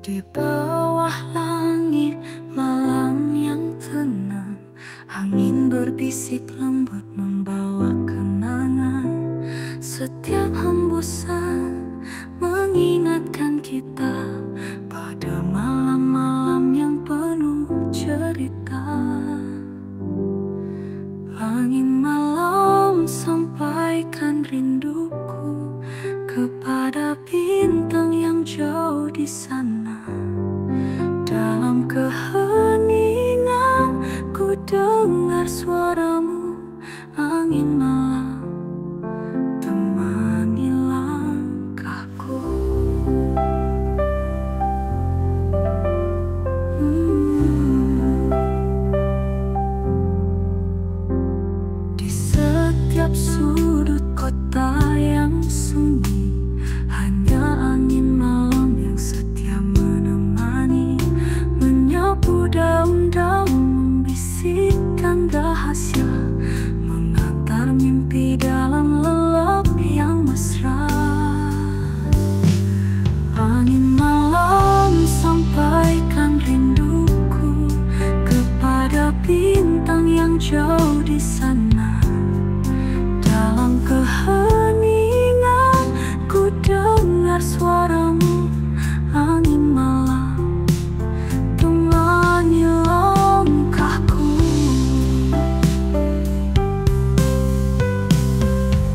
Speaker 4: Di bawah langit malam yang tenang, angin berbisik lembut membawa kenangan. Setiap hembusan mengingatkan kita pada malam-malam yang penuh cerita. Angin malam sampaikan rinduku kepada bintang yang jauh di sana. Dalam keheningan ku dengar suaramu, angin malam temani langkahku. Di setiap sudut kota yang sunyi, hanya angin malam yang setia menemani, menyapu daun-daun, membisikkan rahasia, mengantar mimpi dalam lelap yang mesra. Angin malam sampaikan rinduku kepada bintang yang jauh di sana. Dalam keheningan ku dengar suaramu, angin malam temani langkahku.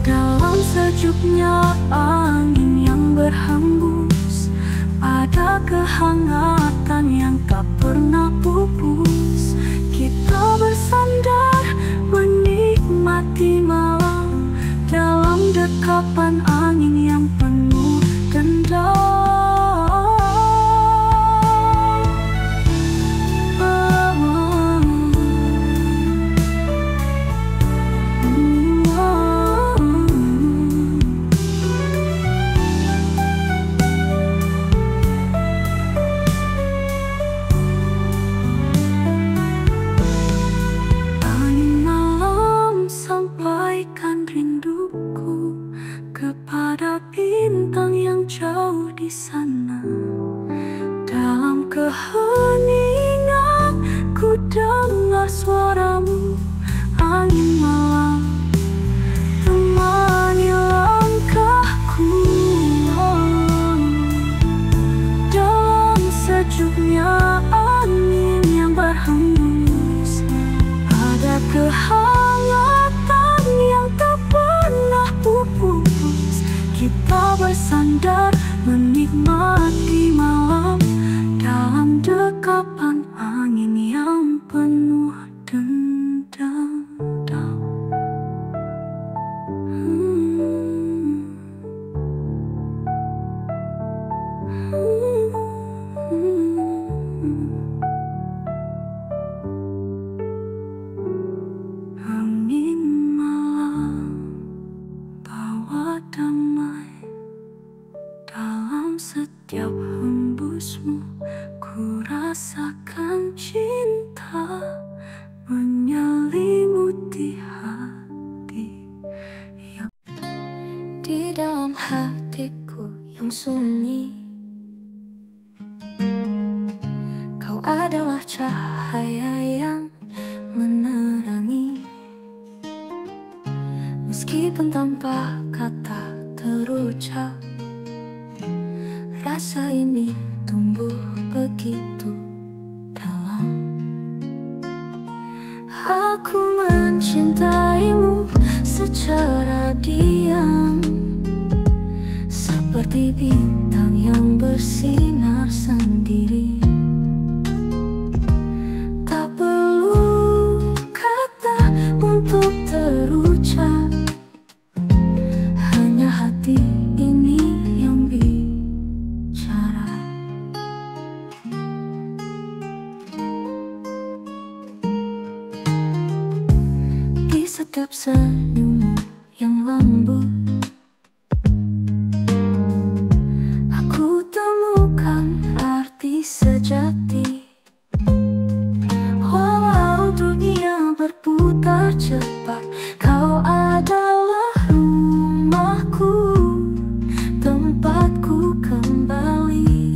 Speaker 4: Dalam sejuknya angin yang berhembus, ada kehangatan yang tak pernah pupus. Kita bersandar menikmati malam dalam dekapan angin yang penuh dendam. Angin malam sampaikan rinduku kepada bintang yang jauh di sana. Dalam keheningan ku dengar suaramu, angin malam temani langkahku. Dalam sejuknya angin yang berhembus, ada kehangatan yang tak pernah pupus. Kita bersandar menikmati malam dalam dekapan angin yang penuh dendam. Angin malam bawa damai dalam setiap hembusmu. Ku rasakan cinta menyelimuti hati yang di dalam hatiku yang sunyi. Kau adalah cahaya yang menerangi, meskipun tanpa kata terucap. Rasa ini tumbuh begitu dalam. Aku mencintaimu secara diam, seperti bintang yang bersinar sendiri. Tak perlu kata untuk terucap, hanya hati ini yang bicara. Di setiap senyummu yang lembut, aku temukan arti sejati. Walau dunia berputar cepat, kau adalah rumahku, tempatku kembali.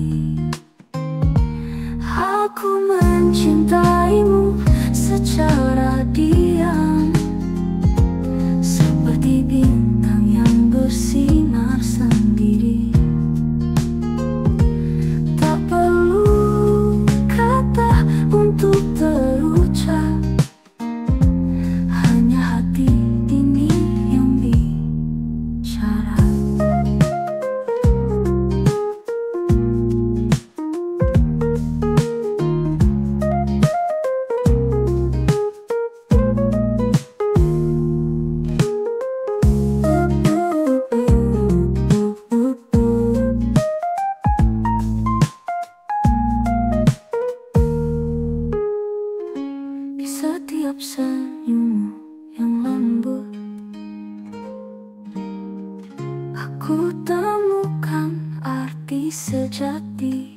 Speaker 4: Ku temukan arti sejati.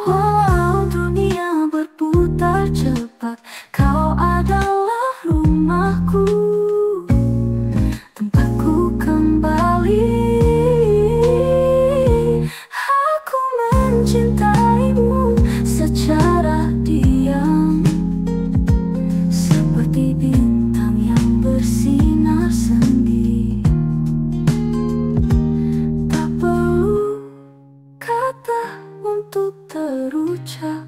Speaker 4: Walau dunia berputar cepat, kau adalah rumahku, tempatku kembali. Aku mencintaimu secara diam, seperti bintang yang bersinar sendiri. Tak perlu kata untuk terucap,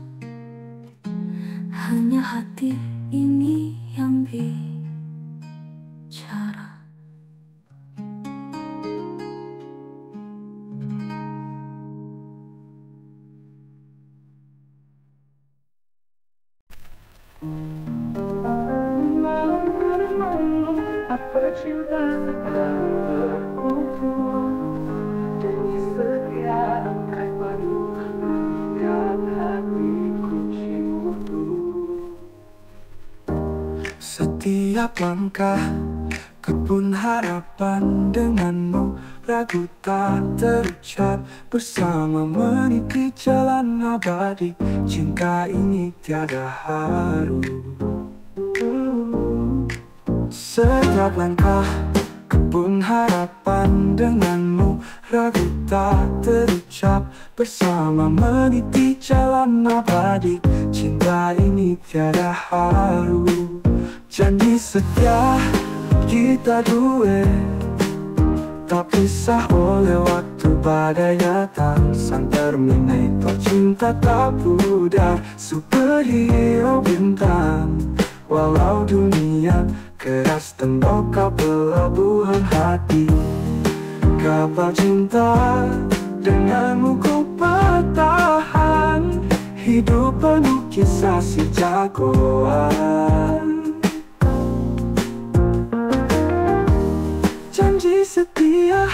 Speaker 4: hanya hati ini yang bicara.
Speaker 3: Apa cinta jadi setia angkat padu dan hatiku ciumu. Setiap langkah kebun harapan denganmu, ragu tak terucap, bersama meniti jalan abadi. Cinta ini tiada haru. Setiap langkah kebun harapan denganmu, ragu tak terucap, bersama meniti jalan abadi. Cinta ini tiada haru. Janji setia kita dua, tak pisah oleh waktu badai datang. Sang Terminator cinta tak pudar, superhero bintang. Walau dunia keras tembok, kau pelabuhan hati. Kapal cinta denganmu ku bertahan, hidup penuh kisah si jagoan. Janji setia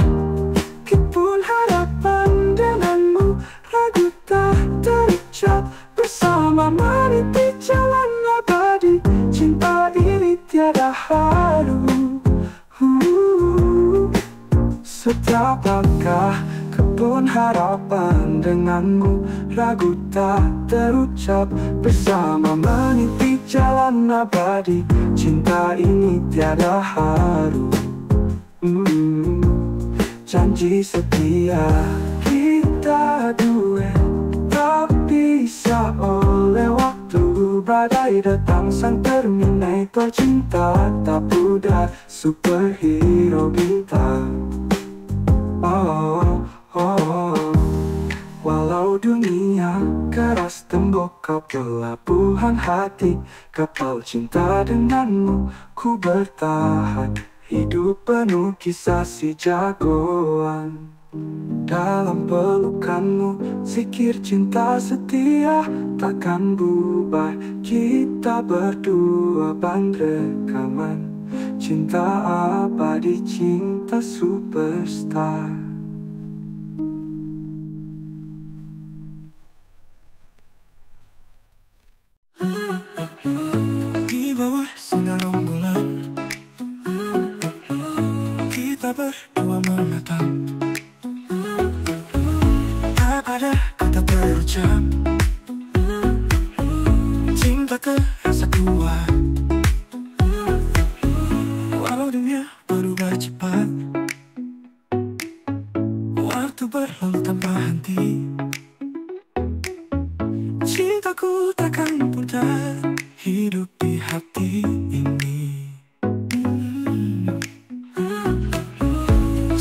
Speaker 3: kebun harapan denganmu, ragu tak terucap, bersama meniti jalan abadi. Cinta ini tiada haru. Setiap langkah kebun harapan denganmu, ragu tak terucap, bersama meniti jalan abadi. Cinta ini tiada haru. Janji setia kita dua, tak bisa oleh waktu badai datang. Sang Terminator cinta tak pudar, superhero bintang. Oh, oh. Walau dunia keras tembok, kau pelabuhan hati. Kapal cinta denganmu ku bertahan, hidup penuh kisah si jagoan. Dalam pelukanmu zikir cinta setia takkan bubar. Kita berdua band rekaman cinta abadi, cinta superstar. Di bawah sinar rembulan kita berdua menatap, tak ada kata terucap, cinta terasa kuat. Walau dunia berubah cepat, waktu berlalu tanpa henti, cintaku takkan pudar, hidup di hati ini.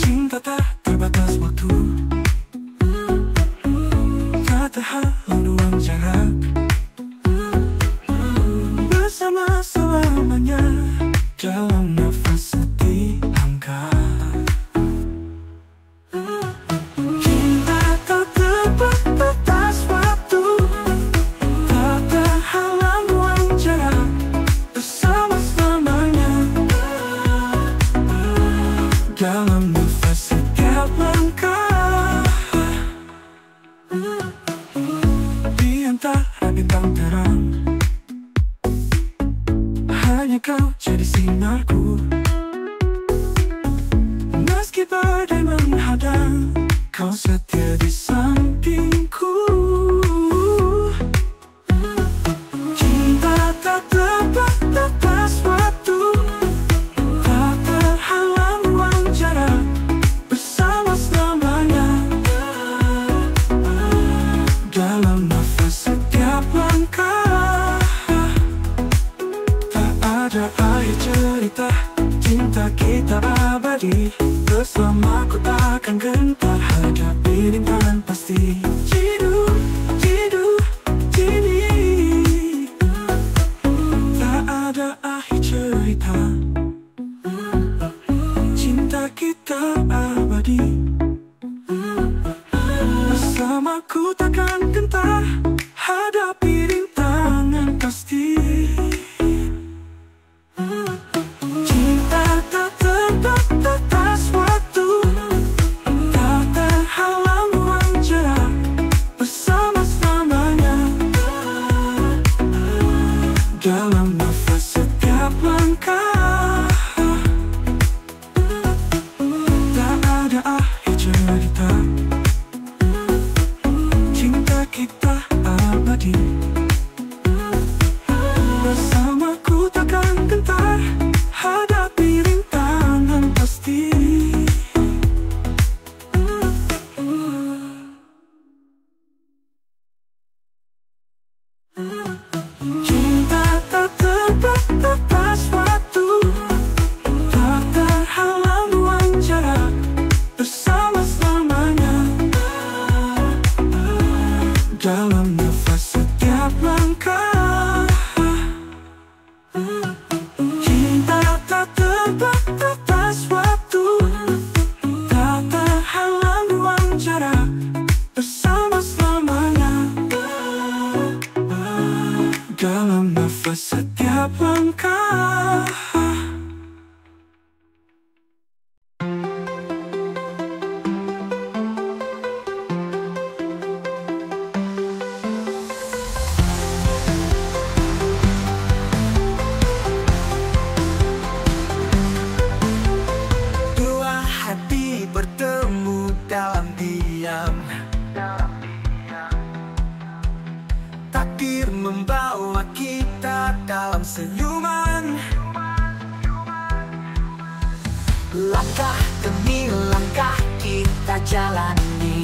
Speaker 3: Cinta tak terbatas waktu, tak terhalang ruang jarak, bersama selamanya dalam nafas setiap langkah. Cinta tak terbatas waktu, tak terhalang ruang jarak, bersama selamanya dalam nafas setiap langkah. Di antara bintang terang, hanya kau jadi sinarku. Meski Meski badai menghadang, kau setia di sampingku. Cinta tak terbatas waktu, tak terhalang ruang jarak, bersama selamanya. Dalam nafas setiap langkah, tak ada akhir cerita. Cinta kita abadi, bersamaku takkan gentar, hadapi rintangan pasti. Jidu, jidu, jidi, tak ada akhir cerita. Cinta kita abadi, bersamaku takkan gentar, hadapi rintangan pasti. Dalam nafas setiap langkah, tak ada akhir cerita. Cinta kita abadi, bersamaku takkan gentar, hadapi rintangan pasti. Dalam nafas setiap langkah, cinta tak terbatas waktu, tak terhalang ruang jarak, bersama selamanya. Dalam nafas setiap langkah. Dalam diam, takdir membawa kita dalam senyuman. Langkah demi langkah kita jalani,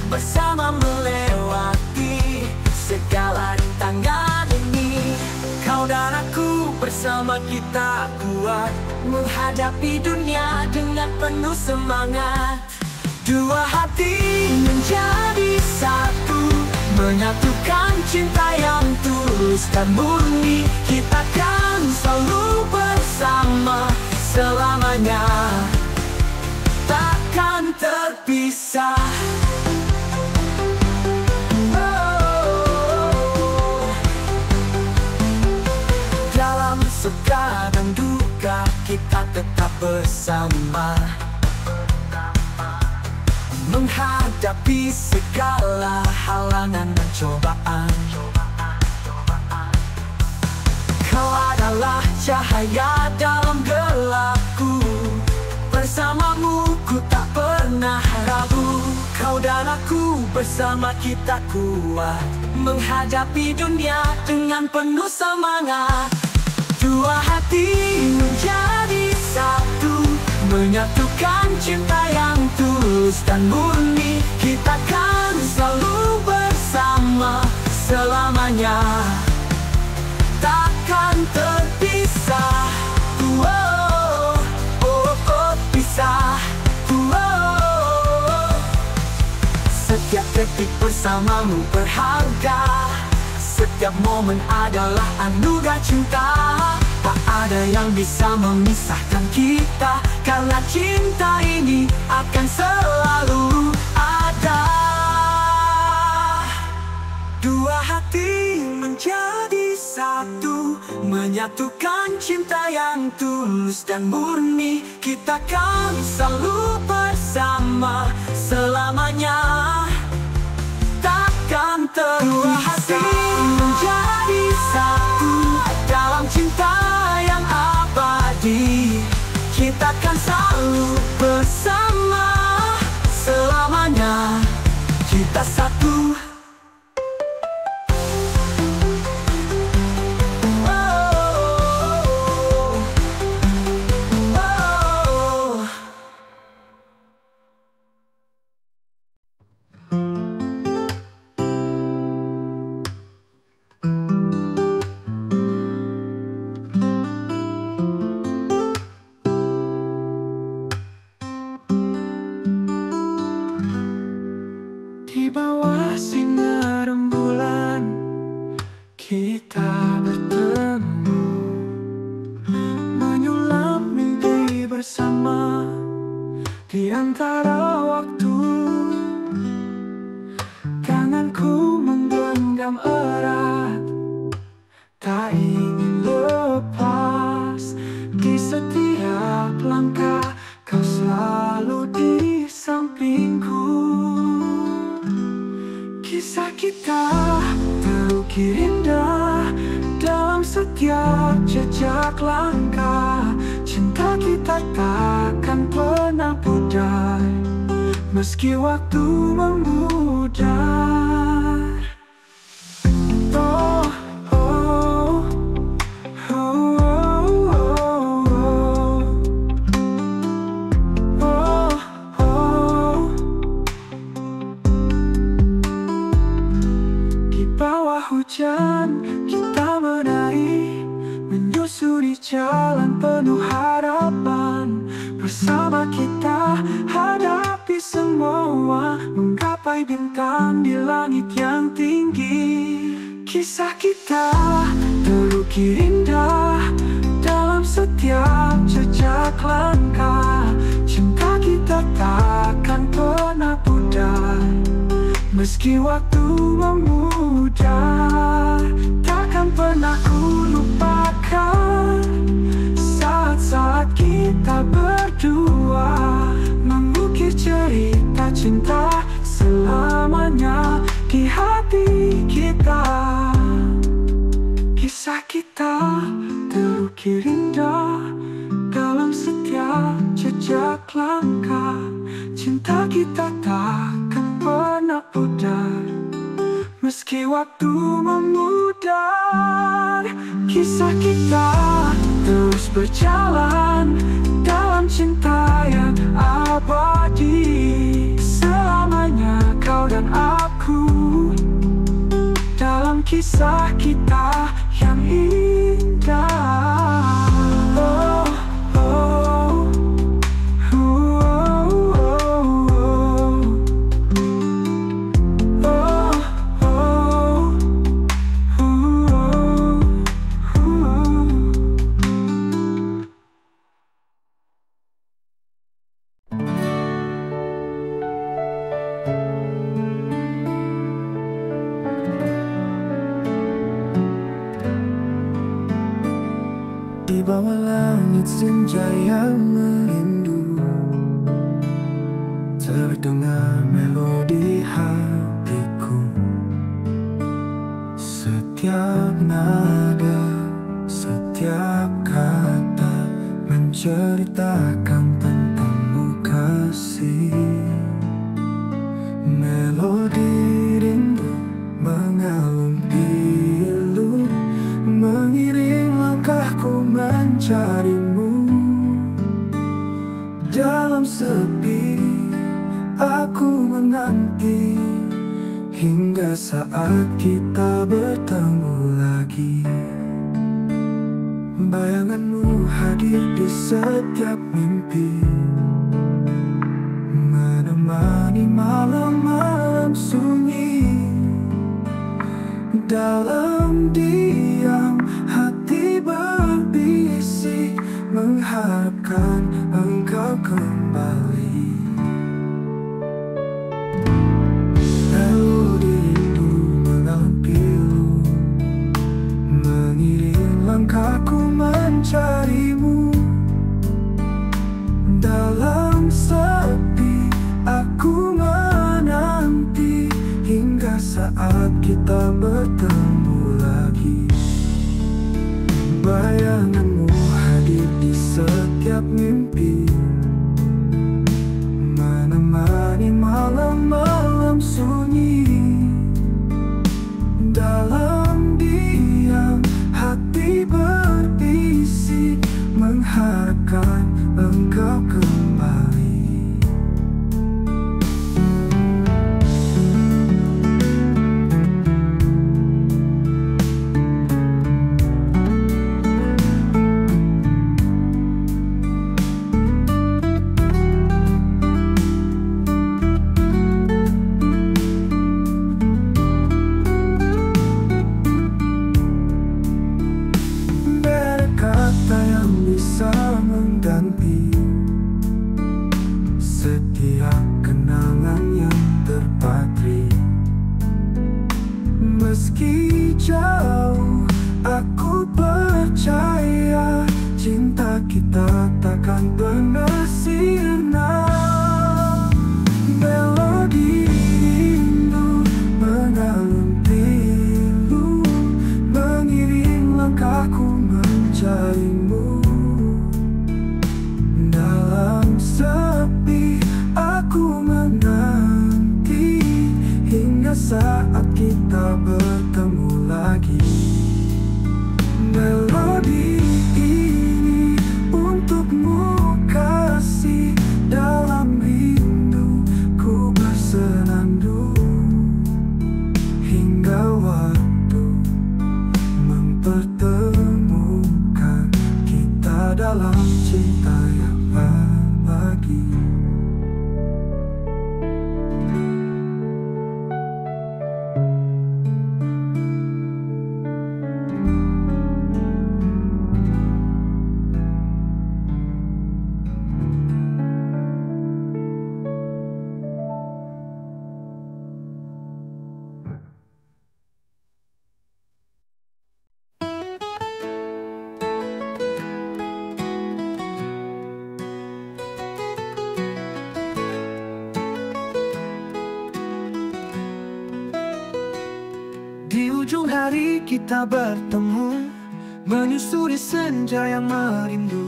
Speaker 3: bersama melewati segala rintangan ini. Kau dan aku bersama kita kuat, menghadapi dunia dengan penuh semangat. Dua hati menjadi satu, menyatukan cinta yang tulus dan murni. Kita kan selalu bersama selamanya, takkan terpisah. Dalam suka dan duka kita tetap bersama, menghadapi segala halangan dan cobaan. Kau adalah cahaya dalam gelapku, bersamamu ku tak pernah ragu. Kau dan aku bersama kita kuat, menghadapi dunia dengan penuh semangat. Dua hati menjadi satu, menyatukan cinta yang tulus dan murni. Kita kan selalu bersama selamanya, takkan terpisah. Oh, oh, oh, pisah. Oh, setiap detik bersamamu berharga, setiap momen adalah anugerah cinta. Tak ada yang bisa memisahkan kita, karena cinta ini akan selalu ada. Dua hati menjadi satu, menyatukan cinta yang tulus dan murni. Kita kan selalu bersama selamanya, takkan terpisah. Dua hati menjadi satu dalam cinta yang abadi. Kita
Speaker 1: takkan selalu bersama. Selamanya kita satu.
Speaker 3: Di bawah sinar rembulan kita bertemu, menyulam mimpi bersama di antara waktu. Tanganku menggenggam erat, tak ingin lepas. Di setiap langkah kau selalu di sampingku. Kisah kita terukir indah dalam setiap jejak langkah. Cinta kita takkan pernah pudar meski waktu memudar. Oh, oh, oh, oh, oh, oh, oh. Di bawah hujan kita menari, menyusuri jalan penuh harapan. Bersama kita hadapi semua, menggapai bintang di langit yang tinggi. Kisah kita terukir indah dalam setiap jejak langkah. Cinta kita takkan pernah pudar meski waktu memudar. Takkan pernah ku lupakan saat-saat kita berdua, mengukir cerita cinta selamanya di hati kita. Kisah kita terukir indah dalam setiap jejak langkah. Cinta kita takkan pernah pudar meski waktu memudar. Kisah kita terus berjalan dalam cinta yang abadi. Selamanya kau dan aku dalam kisah kita yang indah. Oh, oh, oh, oh, oh, oh, oh, oh, oh. Di bawah langit senja yang merindu, terdengar melodi hatiku. Setiap nada, setiap kata menceritakan tentangmu kasih. Melodi rindu mengalun pilu, mengiring langkahku mencarimu. Dalam sepi aku menanti hingga saat kita bertemu lagi. Bayanganmu hadir di setiap mimpi, menemani malam-malam sunyi. Dalam diam hati berbisik, mengharapkan engkau kembali. Melodi rindu mengalun pilu, mengiring langkahku mencarimu. Dalam sepi aku menanti hingga saat kita bertemu lagi. Bayanganmu hadir di setiap setiap mimpi, menemani malam-malam sunyi. Dalam diam hati berbisik, mengharapkan engkau kembali. Kata yang bisa mengganti setiap kenangan yang terpatri. Meski jauh, aku percaya cinta kita takkan pernah sirna. Melodi rindu mengalun pilu, mengiring langkahku mencarimu. Dalam sepi aku menanti hingga saat kita bertemu lagi. Melodi ini untukmu kasih, dalam rindu ku bersenandung hingga waktu mempertemukan kita dalam cinta yang abadi. Di ujung hari kita bertemu, menyusuri senja yang merindu.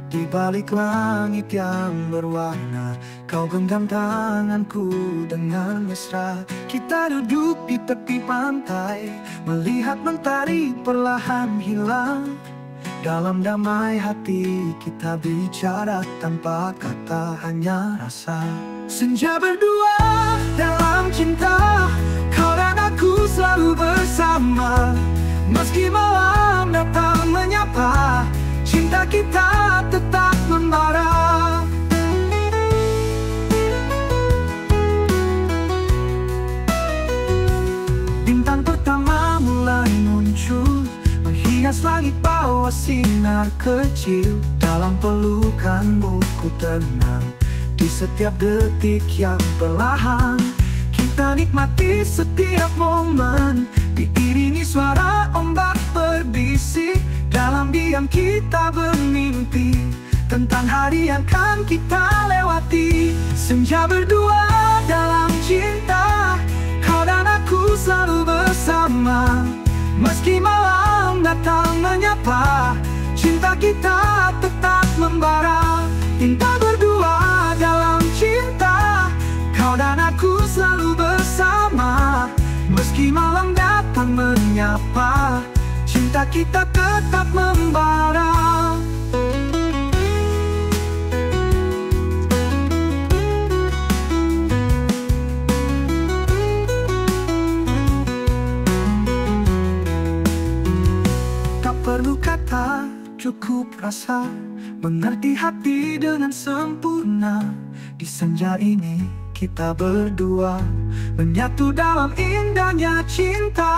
Speaker 3: Di balik langit yang berwarna, kau genggam tanganku dengan mesra. Kita duduk di tepi pantai, melihat mentari perlahan hilang. Dalam damai hati kita bicara tanpa kata, hanya rasa. Senja berdua dalam cinta, kau dan aku selalu bersama. Meski malam datang menyapa, cinta kita tetap membara. Bintang pertama mulai muncul, menghias langit bawa sinar kecil. Dalam pelukanmu ku tenang, di setiap detik yang perlahan. Kita nikmati setiap momen, diiringi suara ombak berbisik. Dalam diam kita bermimpi tentang hari yang akan kita lewati. Senja berdua dalam cinta, kau dan aku selalu bersama. Meski malam datang menyapa, cinta kita tetap membara. Kita berdua dalam cinta, kau dan aku selalu bersama. Meski malam datang menyapa, cinta kita tetap membara. Tak perlu kata, cukup rasa, mengerti hati dengan sempurna. Di senja ini kita berdua menyatu dalam indahnya cinta.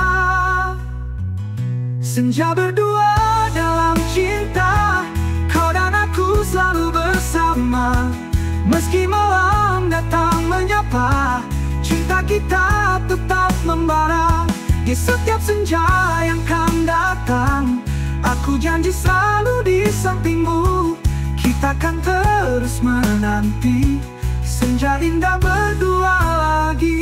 Speaker 3: Senja berdua dalam cinta, kau dan aku selalu bersama. Meski malam datang menyapa, cinta kita tetap membara. Di setiap senja yang akan datang, aku janji selalu di sampingmu. Kita akan terus menanti senja indah berdua lagi.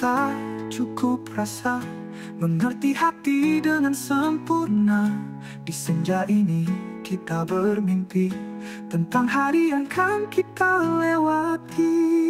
Speaker 3: tak cukup rasa mengerti hati dengan sempurna. Di senja ini kita bermimpi tentang hari yang kan kita lewati.